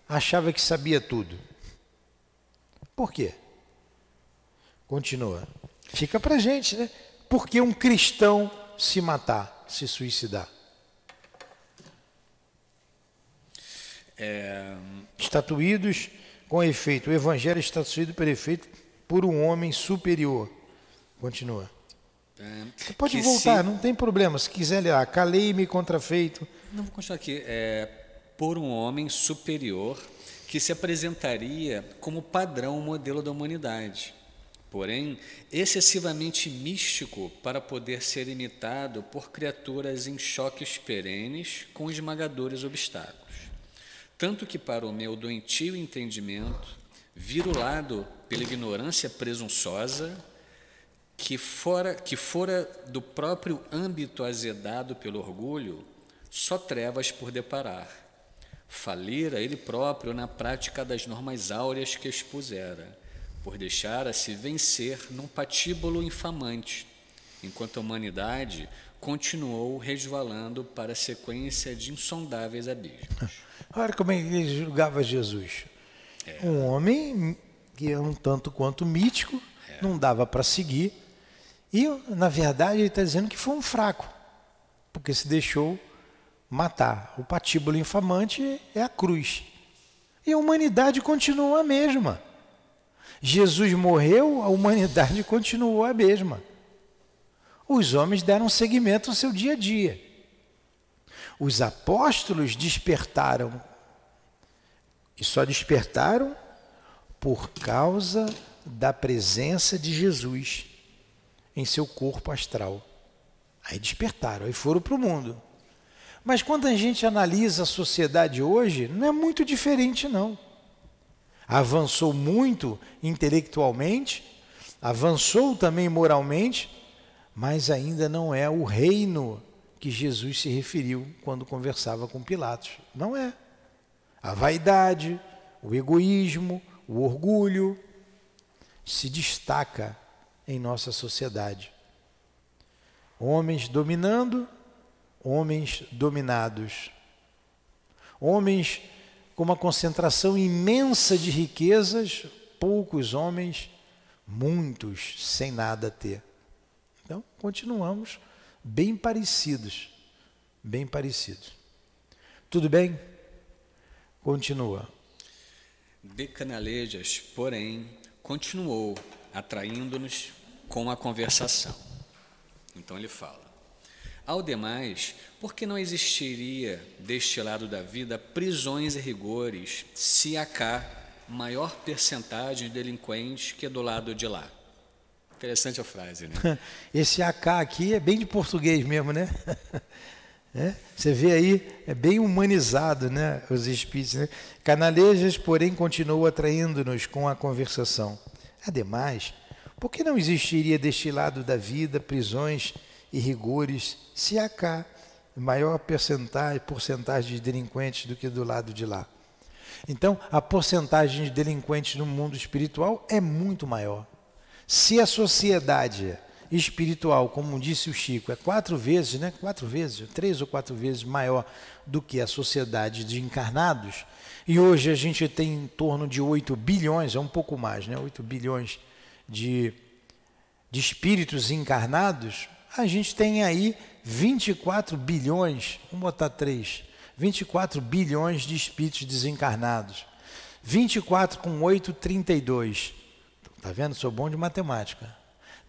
Achava que sabia tudo. Por quê? Continua. Fica para a gente, né? Por que um cristão se matar, se suicidar? Estatuídos com efeito. O evangelho está estatuído por efeito por um homem superior. Continua. Você pode voltar, não tem problema. Se quiser ler, calei-me contrafeito. Não, vou continuar aqui. Por um homem superior que se apresentaria como padrão modelo da humanidade, porém excessivamente místico para poder ser imitado por criaturas em choques perenes com esmagadores obstáculos. Tanto que para o meu doentio entendimento, virulado pela ignorância presunçosa, que fora do próprio âmbito azedado pelo orgulho, só trevas por deparar. Falira ele próprio na prática das normas áureas que expusera, por deixara-se vencer num patíbulo infamante, enquanto a humanidade continuou resvalando para a sequência de insondáveis abismos. Olha como ele julgava Jesus. Um homem que é um tanto quanto mítico, não dava para seguir. E, na verdade, ele está dizendo que foi um fraco, porque se deixou matar. O patíbulo infamante é a cruz. E a humanidade continuou a mesma. Jesus morreu, a humanidade continuou a mesma. Os homens deram seguimento ao seu dia a dia. Os apóstolos despertaram. E só despertaram por causa da presença de Jesus em seu corpo astral. Aí despertaram, aí foram para o mundo. Mas quando a gente analisa a sociedade hoje, não é muito diferente não. Avançou muito intelectualmente, avançou também moralmente, mas ainda não é o reino que Jesus se referiu quando conversava com Pilatos. Não é. A vaidade, o egoísmo, o orgulho se destaca em nossa sociedade. Homens dominando, homens dominados. Homens com uma concentração imensa de riquezas, poucos homens, muitos sem nada a ter. Então, continuamos bem parecidos, bem parecidos. Tudo bem? Continua. De Canalejas, porém, continuou atraindo-nos com a conversação. Então ele fala: ao demais, por que não existiria deste lado da vida prisões e rigores, se há cá maior percentagem de delinquentes que do lado de lá? Interessante a frase, né? Esse AK aqui é bem de português mesmo, né? Você vê aí, é bem humanizado, né? Os espíritos, né? Canalejas, porém, continuou atraindo-nos com a conversação. Ademais, por que não existiria deste lado da vida prisões e rigores, se há cá maior porcentagem de delinquentes do que do lado de lá? Então, a porcentagem de delinquentes no mundo espiritual é muito maior. Se a sociedade espiritual, como disse o Chico, é 4 vezes, né? 3 ou 4 vezes maior do que a sociedade de encarnados, e hoje a gente tem em torno de 8 bilhões, é um pouco mais, né? 8 bilhões de espíritos encarnados, a gente tem aí 24 bilhões, vamos botar 3, 24 bilhões de espíritos desencarnados. 24 com 8, 32. Está vendo? Sou bom de matemática.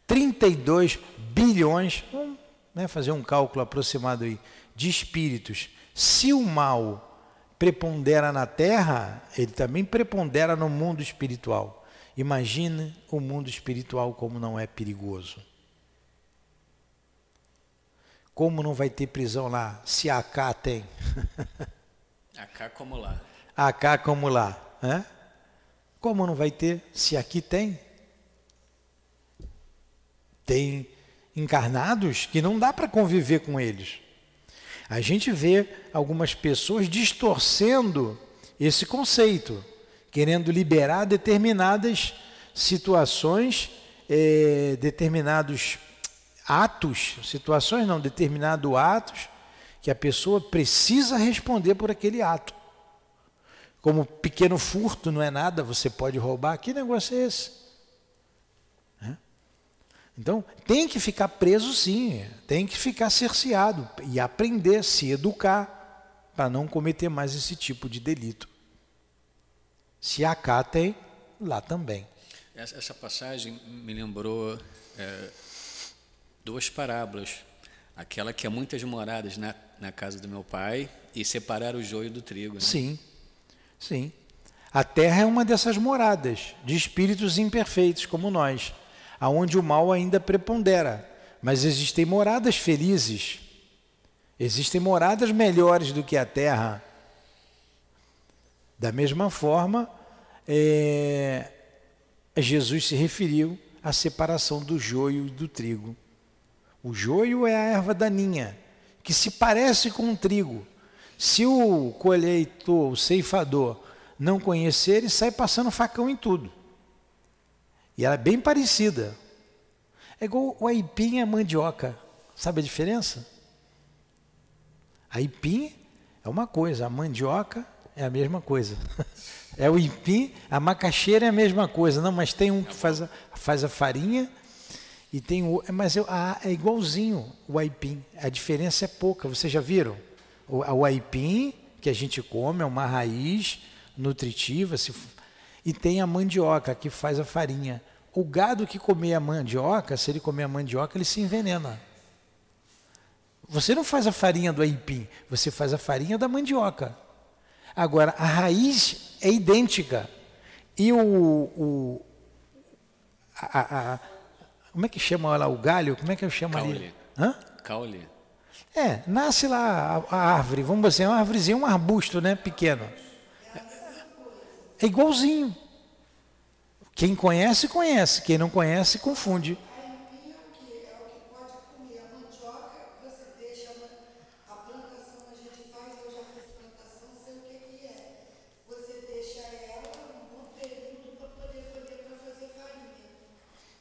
32 bilhões, vamos, né, fazer um cálculo aproximado aí, de espíritos. Se o mal prepondera na Terra, ele também prepondera no mundo espiritual. Imagine o mundo espiritual como não é perigoso. Como não vai ter prisão lá, se a AK tem? AK como lá. AK como lá. Né? Como não vai ter, se aqui tem? Tem encarnados que não dá para conviver com eles. A gente vê algumas pessoas distorcendo esse conceito, querendo liberar determinadas situações, determinados atos, situações não, determinados atos que a pessoa precisa responder por aquele ato. Como pequeno furto não é nada, você pode roubar, que negócio é esse? Então, tem que ficar preso sim, tem que ficar cerceado e aprender, se educar, para não cometer mais esse tipo de delito. Se a cá tem, lá também. Essa passagem me lembrou 2 parábolas. Aquela que há muitas moradas na casa do meu pai e separar o joio do trigo. Né? Sim, sim. A terra é uma dessas moradas de espíritos imperfeitos como nós, aonde o mal ainda prepondera. Mas existem moradas felizes, existem moradas melhores do que a terra. Da mesma forma, Jesus se referiu a separação do joio e do trigo. O joio é a erva daninha, que se parece com o trigo. Se o colheitor, o ceifador, não conhecer, ele sai passando facão em tudo. E ela é bem parecida. É igual o aipim e a mandioca. Sabe a diferença? A aipim é uma coisa, a mandioca é a mesma coisa. É o aipim, a macaxeira é a mesma coisa. Não, mas tem um que faz a farinha e tem o... Mas é igualzinho o aipim. A diferença é pouca. Vocês já viram? O aipim, que a gente come, é uma raiz nutritiva, e tem a mandioca, que faz a farinha. O gado que comer a mandioca, se ele comer a mandioca, ele se envenena. Você não faz a farinha do aipim, você faz a farinha da mandioca. Agora, a raiz é idêntica. E como é que chama lá o galho? Como é que eu chamo ali? Hã? Caule. Nasce lá a árvore, vamos dizer, uma árvorezinha, um arbusto, né, pequeno. É igualzinho. Quem conhece, conhece. Quem não conhece, confunde. A aipim é o que pode comer. A mandioca, você deixa a plantação, a gente faz, eu já fiz plantação, sei o que é. Você deixa ela um bom período para poder colher, para fazer farinha.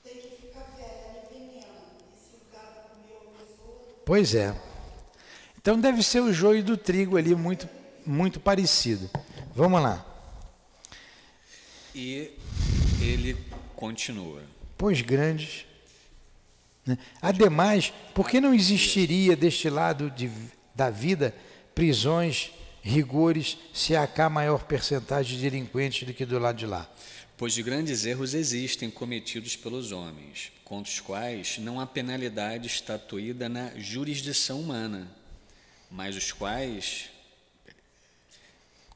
Tem que ficar velha, ela envenena. E se o gado comer a pessoa... Pois é. Então deve ser o joio do trigo ali, muito, muito parecido. Vamos lá. E ele continua. Pois grandes. Né? Ademais, por que não existiria deste lado da vida prisões, rigores, se há cá maior percentagem de delinquentes do que do lado de lá? Pois de grandes erros existem cometidos pelos homens, contra os quais não há penalidade estatuída na jurisdição humana, mas os quais,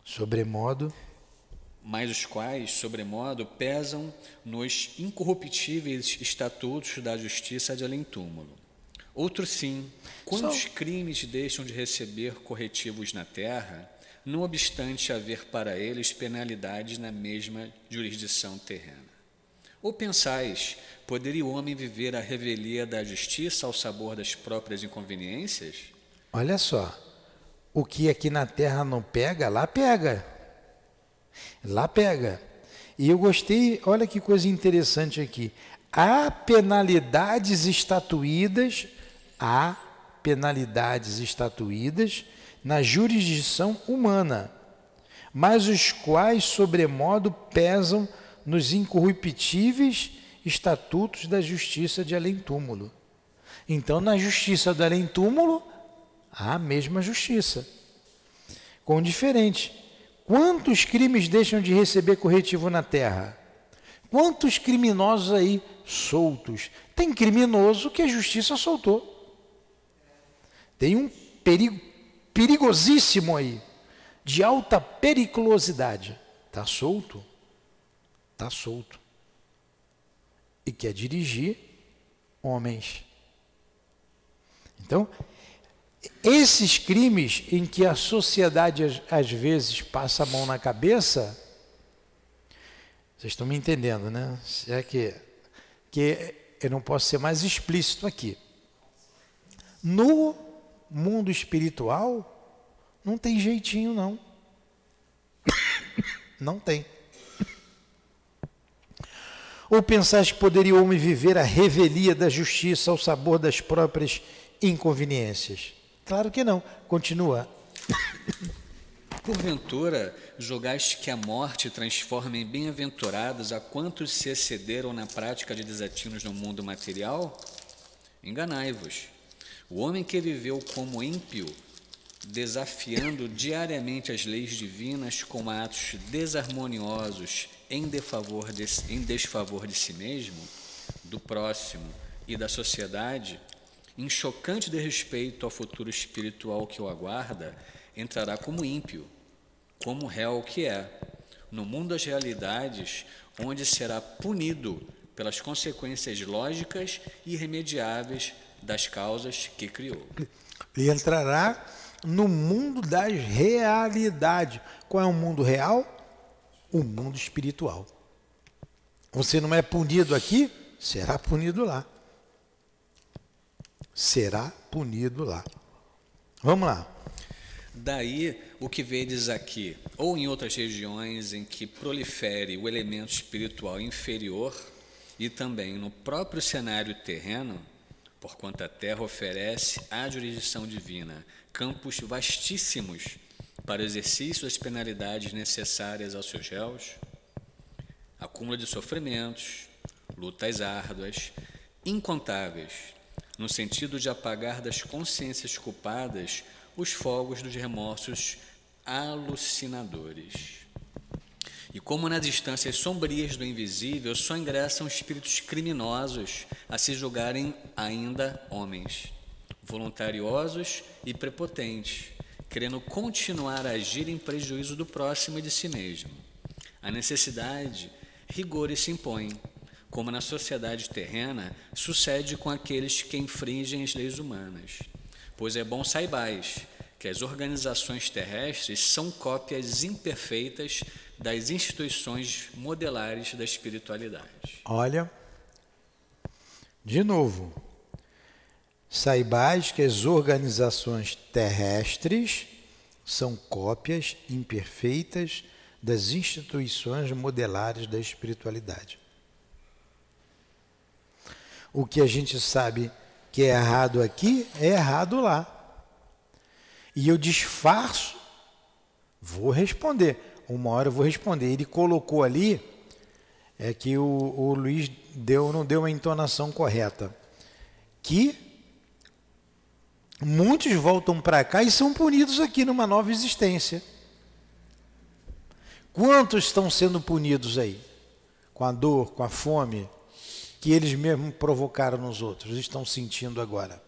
sobremodo, pesam nos incorruptíveis estatutos da justiça de além-túmulo. Outro sim, quantos crimes deixam de receber corretivos na terra, não obstante haver para eles penalidades na mesma jurisdição terrena? Ou pensais, poderia o homem viver a revelia da justiça ao sabor das próprias inconveniências? Olha só, o que aqui na terra não pega, lá pega. Lá pega. E eu gostei, olha que coisa interessante aqui. Há penalidades estatuídas na jurisdição humana, mas os quais, sobremodo, pesam nos incorruptíveis estatutos da justiça de além-túmulo. Então, na justiça do além-túmulo, há a mesma justiça, com diferente. Quantos crimes deixam de receber corretivo na terra? Quantos criminosos aí soltos? Tem criminoso que a justiça soltou. Tem um perigosíssimo aí, de alta periculosidade. Está solto. Está solto. E quer dirigir homens. Então, esses crimes em que a sociedade às vezes passa a mão na cabeça, vocês estão me entendendo, né? É que eu não posso ser mais explícito aqui. No mundo espiritual, não tem jeitinho, não. Não tem. Ou pensais que poderia o homem viver a revelia da justiça ao sabor das próprias inconveniências? Claro que não. Continua. Porventura, julgaste que a morte transforma em bem-aventurados a quantos se excederam na prática de desatinos no mundo material? Enganai-vos. O homem que viveu como ímpio, desafiando diariamente as leis divinas com atos desarmoniosos em desfavor de si mesmo, do próximo e da sociedade, em chocante desrespeito ao futuro espiritual que o aguarda, entrará como ímpio, como réu que é, no mundo das realidades, onde será punido pelas consequências lógicas e irremediáveis das causas que criou. Ele entrará no mundo das realidades. Qual é o mundo real? O mundo espiritual. Você não é punido aqui será punido lá. Será punido lá. Vamos lá. Daí o que vedes aqui, ou em outras regiões em que prolifere o elemento espiritual inferior, e também no próprio cenário terreno, porquanto a terra oferece à jurisdição divina campos vastíssimos para o exercício das penalidades necessárias aos seus réus, acúmulo de sofrimentos, lutas árduas, incontáveis, no sentido de apagar das consciências culpadas os fogos dos remorsos alucinadores. E como nas distâncias sombrias do invisível só ingressam espíritos criminosos a se julgarem ainda homens, voluntariosos e prepotentes, querendo continuar a agir em prejuízo do próximo e de si mesmo. A necessidade, rigores se impõe, como na sociedade terrena sucede com aqueles que infringem as leis humanas. Pois é bom saibais que as organizações terrestres são cópias imperfeitas das instituições modelares da espiritualidade. Olha, de novo, saibais que as organizações terrestres são cópias imperfeitas das instituições modelares da espiritualidade. O que a gente sabe que é errado aqui, é errado lá. E eu disfarço, vou responder. Uma hora eu vou responder. Ele colocou ali, é que o Luiz não deu uma entonação correta, que muitos voltam para cá e são punidos aqui numa nova existência. Quantos estão sendo punidos aí? Com a dor, com a fome, que eles mesmos provocaram nos outros, estão sentindo agora.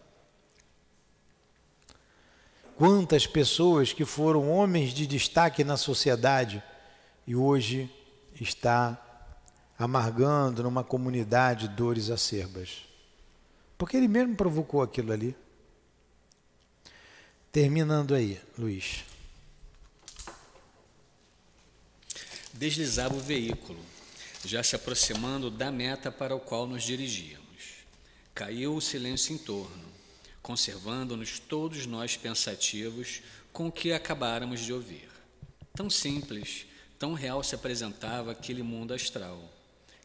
Quantas pessoas que foram homens de destaque na sociedade e hoje está amargando numa comunidade dores acerbas. Porque ele mesmo provocou aquilo ali. Terminando aí, Luiz. Deslizava o veículo, já se aproximando da meta para o qual nos dirigíamos. Caiu o silêncio em torno, conservando-nos todos nós pensativos com o que acabáramos de ouvir. Tão simples, tão real se apresentava aquele mundo astral,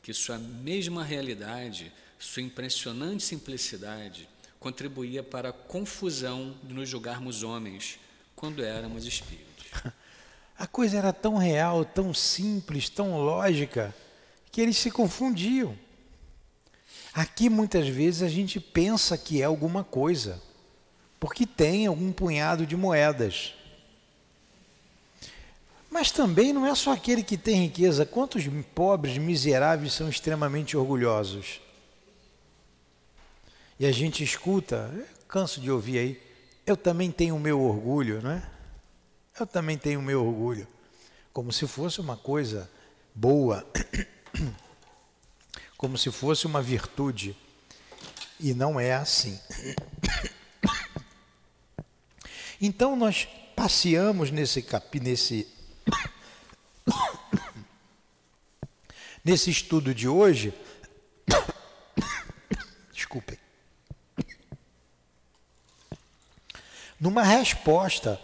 que sua mesma realidade, sua impressionante simplicidade, contribuía para a confusão de nos julgarmos homens quando éramos espíritos. A coisa era tão real, tão simples, tão lógica, que eles se confundiam. Aqui muitas vezes a gente pensa que é alguma coisa, porque tem algum punhado de moedas. Mas também não é só aquele que tem riqueza. Quantos pobres, miseráveis são extremamente orgulhosos? E a gente escuta, canso de ouvir aí, eu também tenho o meu orgulho, não é? Eu também tenho o meu orgulho. Como se fosse uma coisa boa, como se fosse uma virtude. E não é assim. Então nós passeamos nesse estudo de hoje, desculpem, numa resposta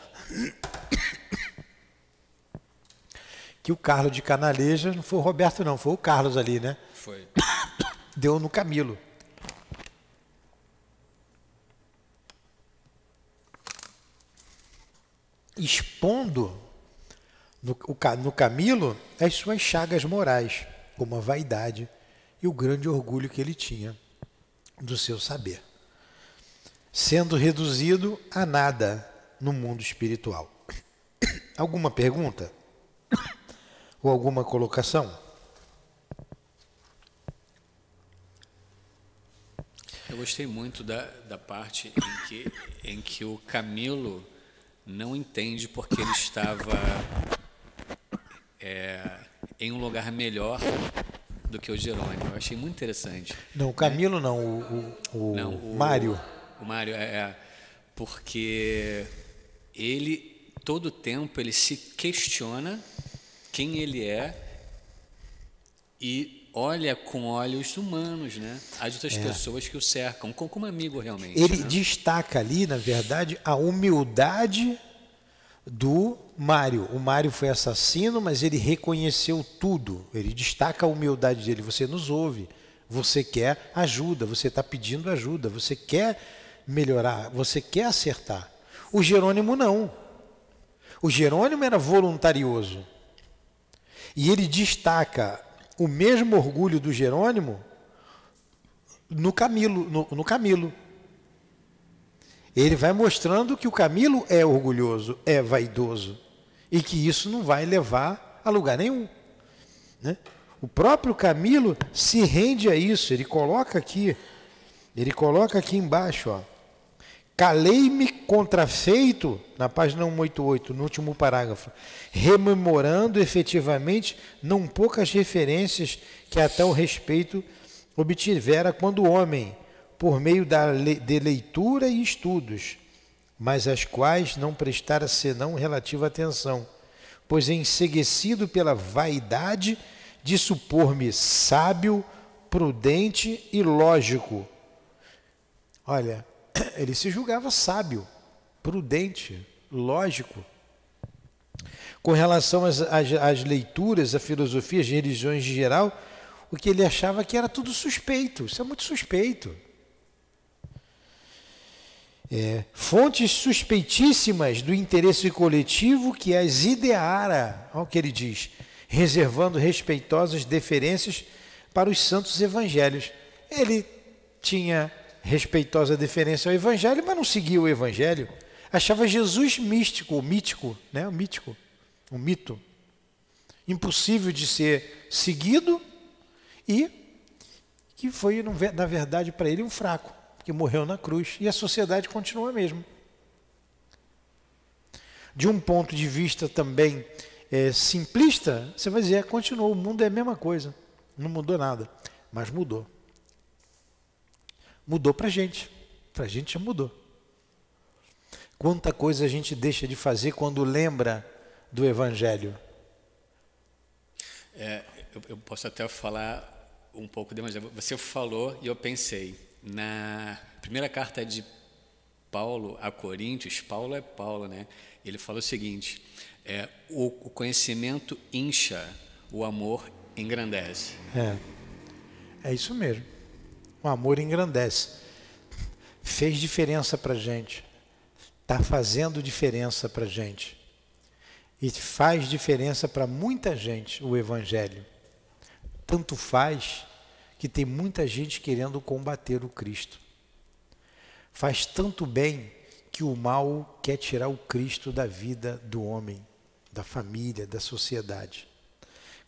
que o Carlos de Canaleja, não foi o Roberto não, foi o Carlos ali, né? Foi. Deu no Camilo. Expondo no Camilo as suas chagas morais, como a vaidade e o grande orgulho que ele tinha do seu saber, sendo reduzido a nada no mundo espiritual. Alguma pergunta? Ou alguma colocação? Eu gostei muito da parte em que o Camilo não entende porque ele estava em um lugar melhor do que o Jerônimo. Eu achei muito interessante. Não, o Camilo não, o Mário. O Mário, porque ele, todo o tempo, ele se questiona quem ele é e olha com olhos humanos, né? As outras pessoas que o cercam, como amigo realmente. Ele né? destaca ali, na verdade, a humildade do Mário. O Mário foi assassino, mas ele reconheceu tudo. Ele destaca a humildade dele. Você nos ouve, você quer ajuda, você está pedindo ajuda, você quer melhorar, você quer acertar. O Jerônimo não. O Jerônimo era voluntarioso. E ele destaca o mesmo orgulho do Jerônimo no Camilo. Ele vai mostrando que o Camilo é orgulhoso, é vaidoso, e que isso não vai levar a lugar nenhum, né? O próprio Camilo se rende a isso. Ele coloca aqui embaixo, ó. Calei-me contrafeito, na página 188, no último parágrafo, rememorando efetivamente não poucas referências que a tal respeito obtivera quando o homem, por meio de leitura e estudos, mas às quais não prestara senão relativa atenção, pois enseguecido pela vaidade de supor-me sábio, prudente e lógico. Olha, ele se julgava sábio, prudente, lógico. Com relação às leituras, à filosofia, às religiões em geral, o que ele achava que era tudo suspeito. Isso é muito suspeito. Fontes suspeitíssimas do interesse coletivo que as ideara, olha o que ele diz, reservando respeitosas deferências para os santos evangelhos. Ele tinha respeitosa deferência ao evangelho, mas não seguia o evangelho. Achava Jesus místico, né? Um mito, impossível de ser seguido, e que foi, na verdade, para ele um fraco, que morreu na cruz, e a sociedade continua a mesma. De um ponto de vista também simplista, você vai dizer, continuou, o mundo é a mesma coisa, não mudou nada, mas mudou. Mudou para a gente já mudou. Quanta coisa a gente deixa de fazer quando lembra do Evangelho. Eu posso até falar um pouco de Evangelho. Você falou e eu pensei, na primeira carta de Paulo a Coríntios, Paulo é Paulo, né? Ele fala o seguinte, o conhecimento incha, o amor engrandece. É isso mesmo. O amor engrandece. Fez diferença para a gente. Está fazendo diferença para a gente. E faz diferença para muita gente o Evangelho. Tanto faz que tem muita gente querendo combater o Cristo. Faz tanto bem que o mal quer tirar o Cristo da vida do homem, da família, da sociedade.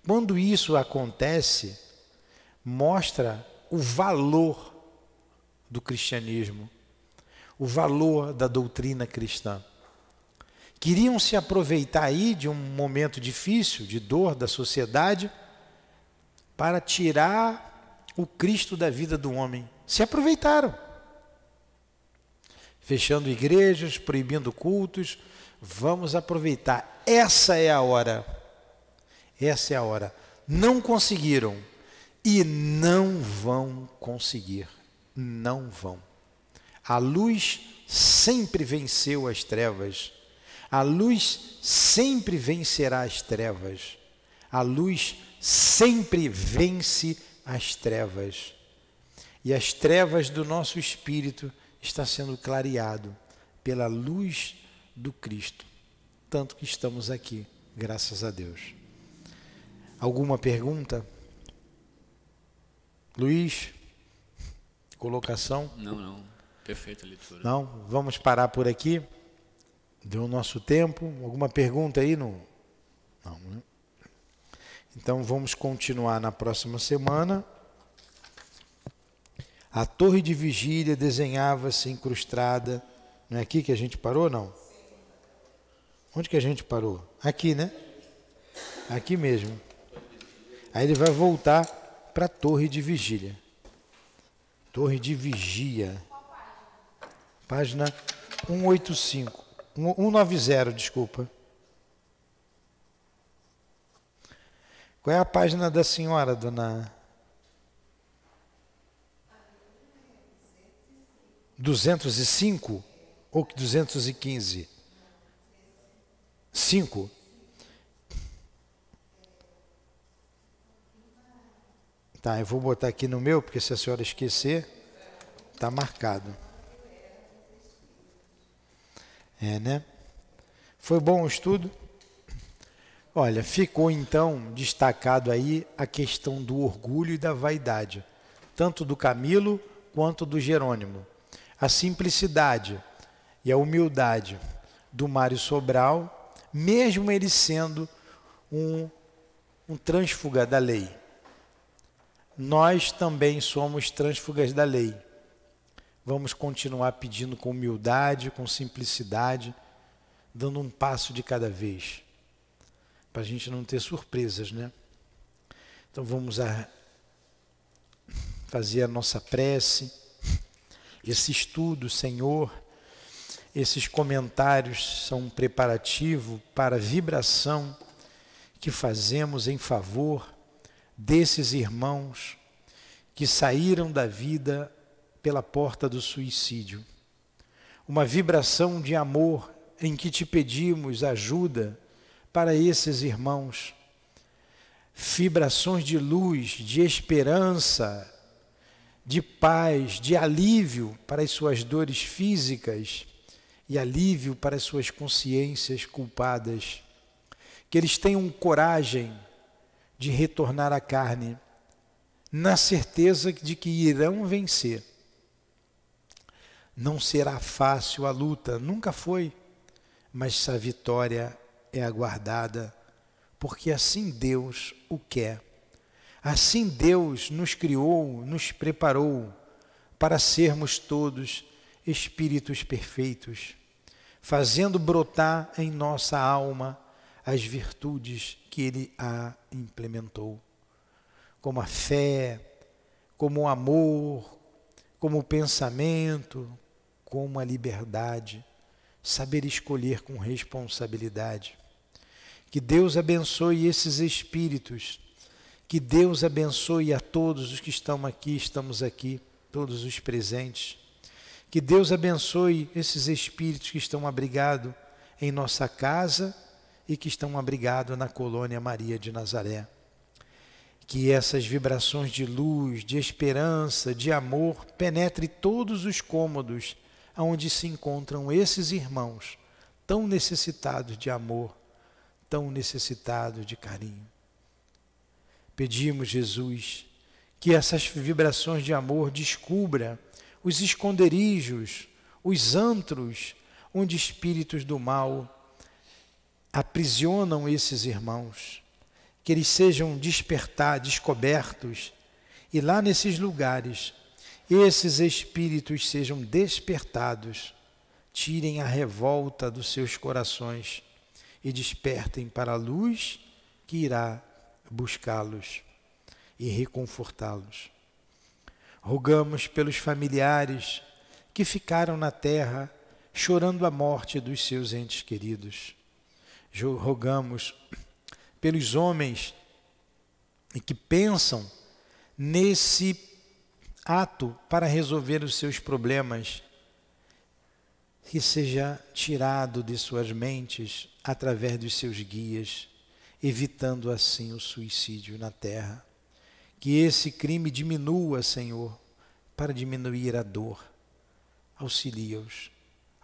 Quando isso acontece, mostra o valor do cristianismo, o valor da doutrina cristã. Queriam se aproveitar aí de um momento difícil, de dor da sociedade, para tirar o Cristo da vida do homem. Se aproveitaram. Fechando igrejas, proibindo cultos. Vamos aproveitar. Essa é a hora. Essa é a hora. Não conseguiram. E não vão conseguir. Não vão. A luz sempre venceu as trevas. A luz sempre vencerá as trevas. A luz sempre vence as trevas. E as trevas do nosso espírito está sendo clareado pela luz do Cristo. Tanto que estamos aqui, graças a Deus. Alguma pergunta? Luiz? Colocação? Não. Perfeita leitura. Não? Vamos parar por aqui. Deu o nosso tempo. Alguma pergunta aí? Não, né? Então vamos continuar na próxima semana. A torre de vigília desenhava-se incrustada. Não é aqui que a gente parou, não? Onde que a gente parou? Aqui, né? Aqui mesmo. Aí ele vai voltar para a torre de vigília. Torre de vigia. Página 185. 190, desculpa. Qual é a página da senhora, dona 205 ou 215? 5. Tá, eu vou botar aqui no meu, porque se a senhora esquecer, está marcado. Né? Foi bom o estudo? Olha, ficou então destacado aí a questão do orgulho e da vaidade, tanto do Camilo quanto do Jerônimo. A simplicidade e a humildade do Mário Sobral, mesmo ele sendo um trânsfuga da lei. Nós também somos trânsfugas da lei. Vamos continuar pedindo com humildade, com simplicidade, dando um passo de cada vez, para a gente não ter surpresas, né? Então vamos fazer a nossa prece, esse estudo, Senhor, esses comentários são um preparativo para a vibração que fazemos em favor desses irmãos que saíram da vida pela porta do suicídio. Uma vibração de amor em que te pedimos ajuda para esses irmãos. Vibrações de luz, de esperança, de paz, de alívio para as suas dores físicas e alívio para as suas consciências culpadas. Que eles tenham coragem de retornar à carne, na certeza de que irão vencer. Não será fácil a luta, nunca foi, mas essa vitória é aguardada, porque assim Deus o quer. Assim Deus nos criou, nos preparou para sermos todos espíritos perfeitos, fazendo brotar em nossa alma as virtudes que Ele a implementou, como a fé, como o amor, como o pensamento, como a liberdade, saber escolher com responsabilidade. Que Deus abençoe esses espíritos, que Deus abençoe a todos os que estamos aqui, todos os presentes. Que Deus abençoe esses espíritos que estão abrigados em nossa casa e que estão abrigados na colônia Maria de Nazaré. Que essas vibrações de luz, de esperança, de amor penetrem todos os cômodos onde se encontram esses irmãos tão necessitados de amor, tão necessitados de carinho. Pedimos, Jesus, que essas vibrações de amor descubra os esconderijos, os antros onde espíritos do mal aprisionam esses irmãos, que eles sejam descobertos e lá nesses lugares esses espíritos sejam despertados, tirem a revolta dos seus corações e despertem para a luz que irá buscá-los e reconfortá-los. Rogamos pelos familiares que ficaram na terra chorando a morte dos seus entes queridos. Rogamos pelos homens que pensam nesse ato para resolver os seus problemas, que seja tirado de suas mentes através dos seus guias, evitando assim o suicídio na terra. Que esse crime diminua, Senhor, para diminuir a dor. Auxilia-os,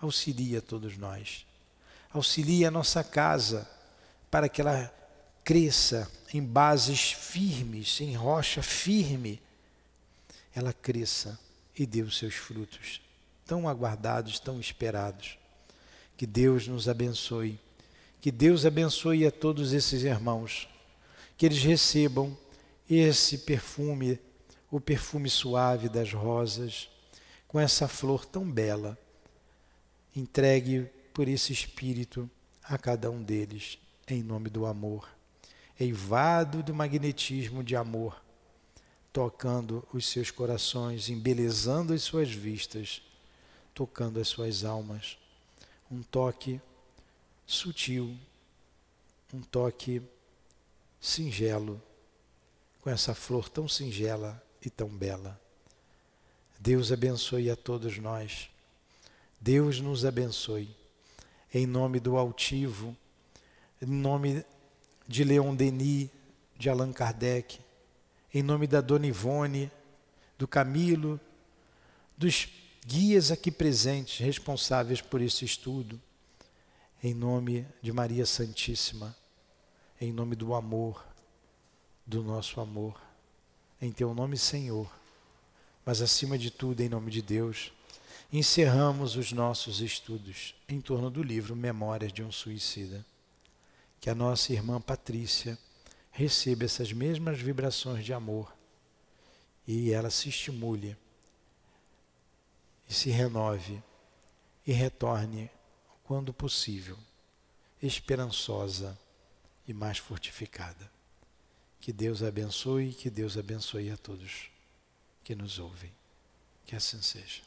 auxilia todos nós. Auxilia a nossa casa para que ela cresça em bases firmes, em rocha firme. Ela cresça e dê os seus frutos, tão aguardados, tão esperados. Que Deus nos abençoe. Que Deus abençoe a todos esses irmãos. Que eles recebam esse perfume, o perfume suave das rosas, com essa flor tão bela, entregue por esse Espírito a cada um deles, em nome do amor, eivado do magnetismo de amor, tocando os seus corações, embelezando as suas vistas, tocando as suas almas. Um toque sutil, um toque singelo, com essa flor tão singela e tão bela. Deus abençoe a todos nós. Deus nos abençoe. Em nome do altivo, em nome de Leon Denis, de Allan Kardec, em nome da Dona Ivone, do Camilo, dos guias aqui presentes, responsáveis por esse estudo, em nome de Maria Santíssima, em nome do amor, do nosso amor, em teu nome, Senhor, mas acima de tudo, em nome de Deus, encerramos os nossos estudos em torno do livro Memórias de um Suicida. Que a nossa irmã Patrícia receba essas mesmas vibrações de amor e ela se estimule e se renove e retorne, quando possível, esperançosa e mais fortificada. Que Deus abençoe a todos que nos ouvem. Que assim seja.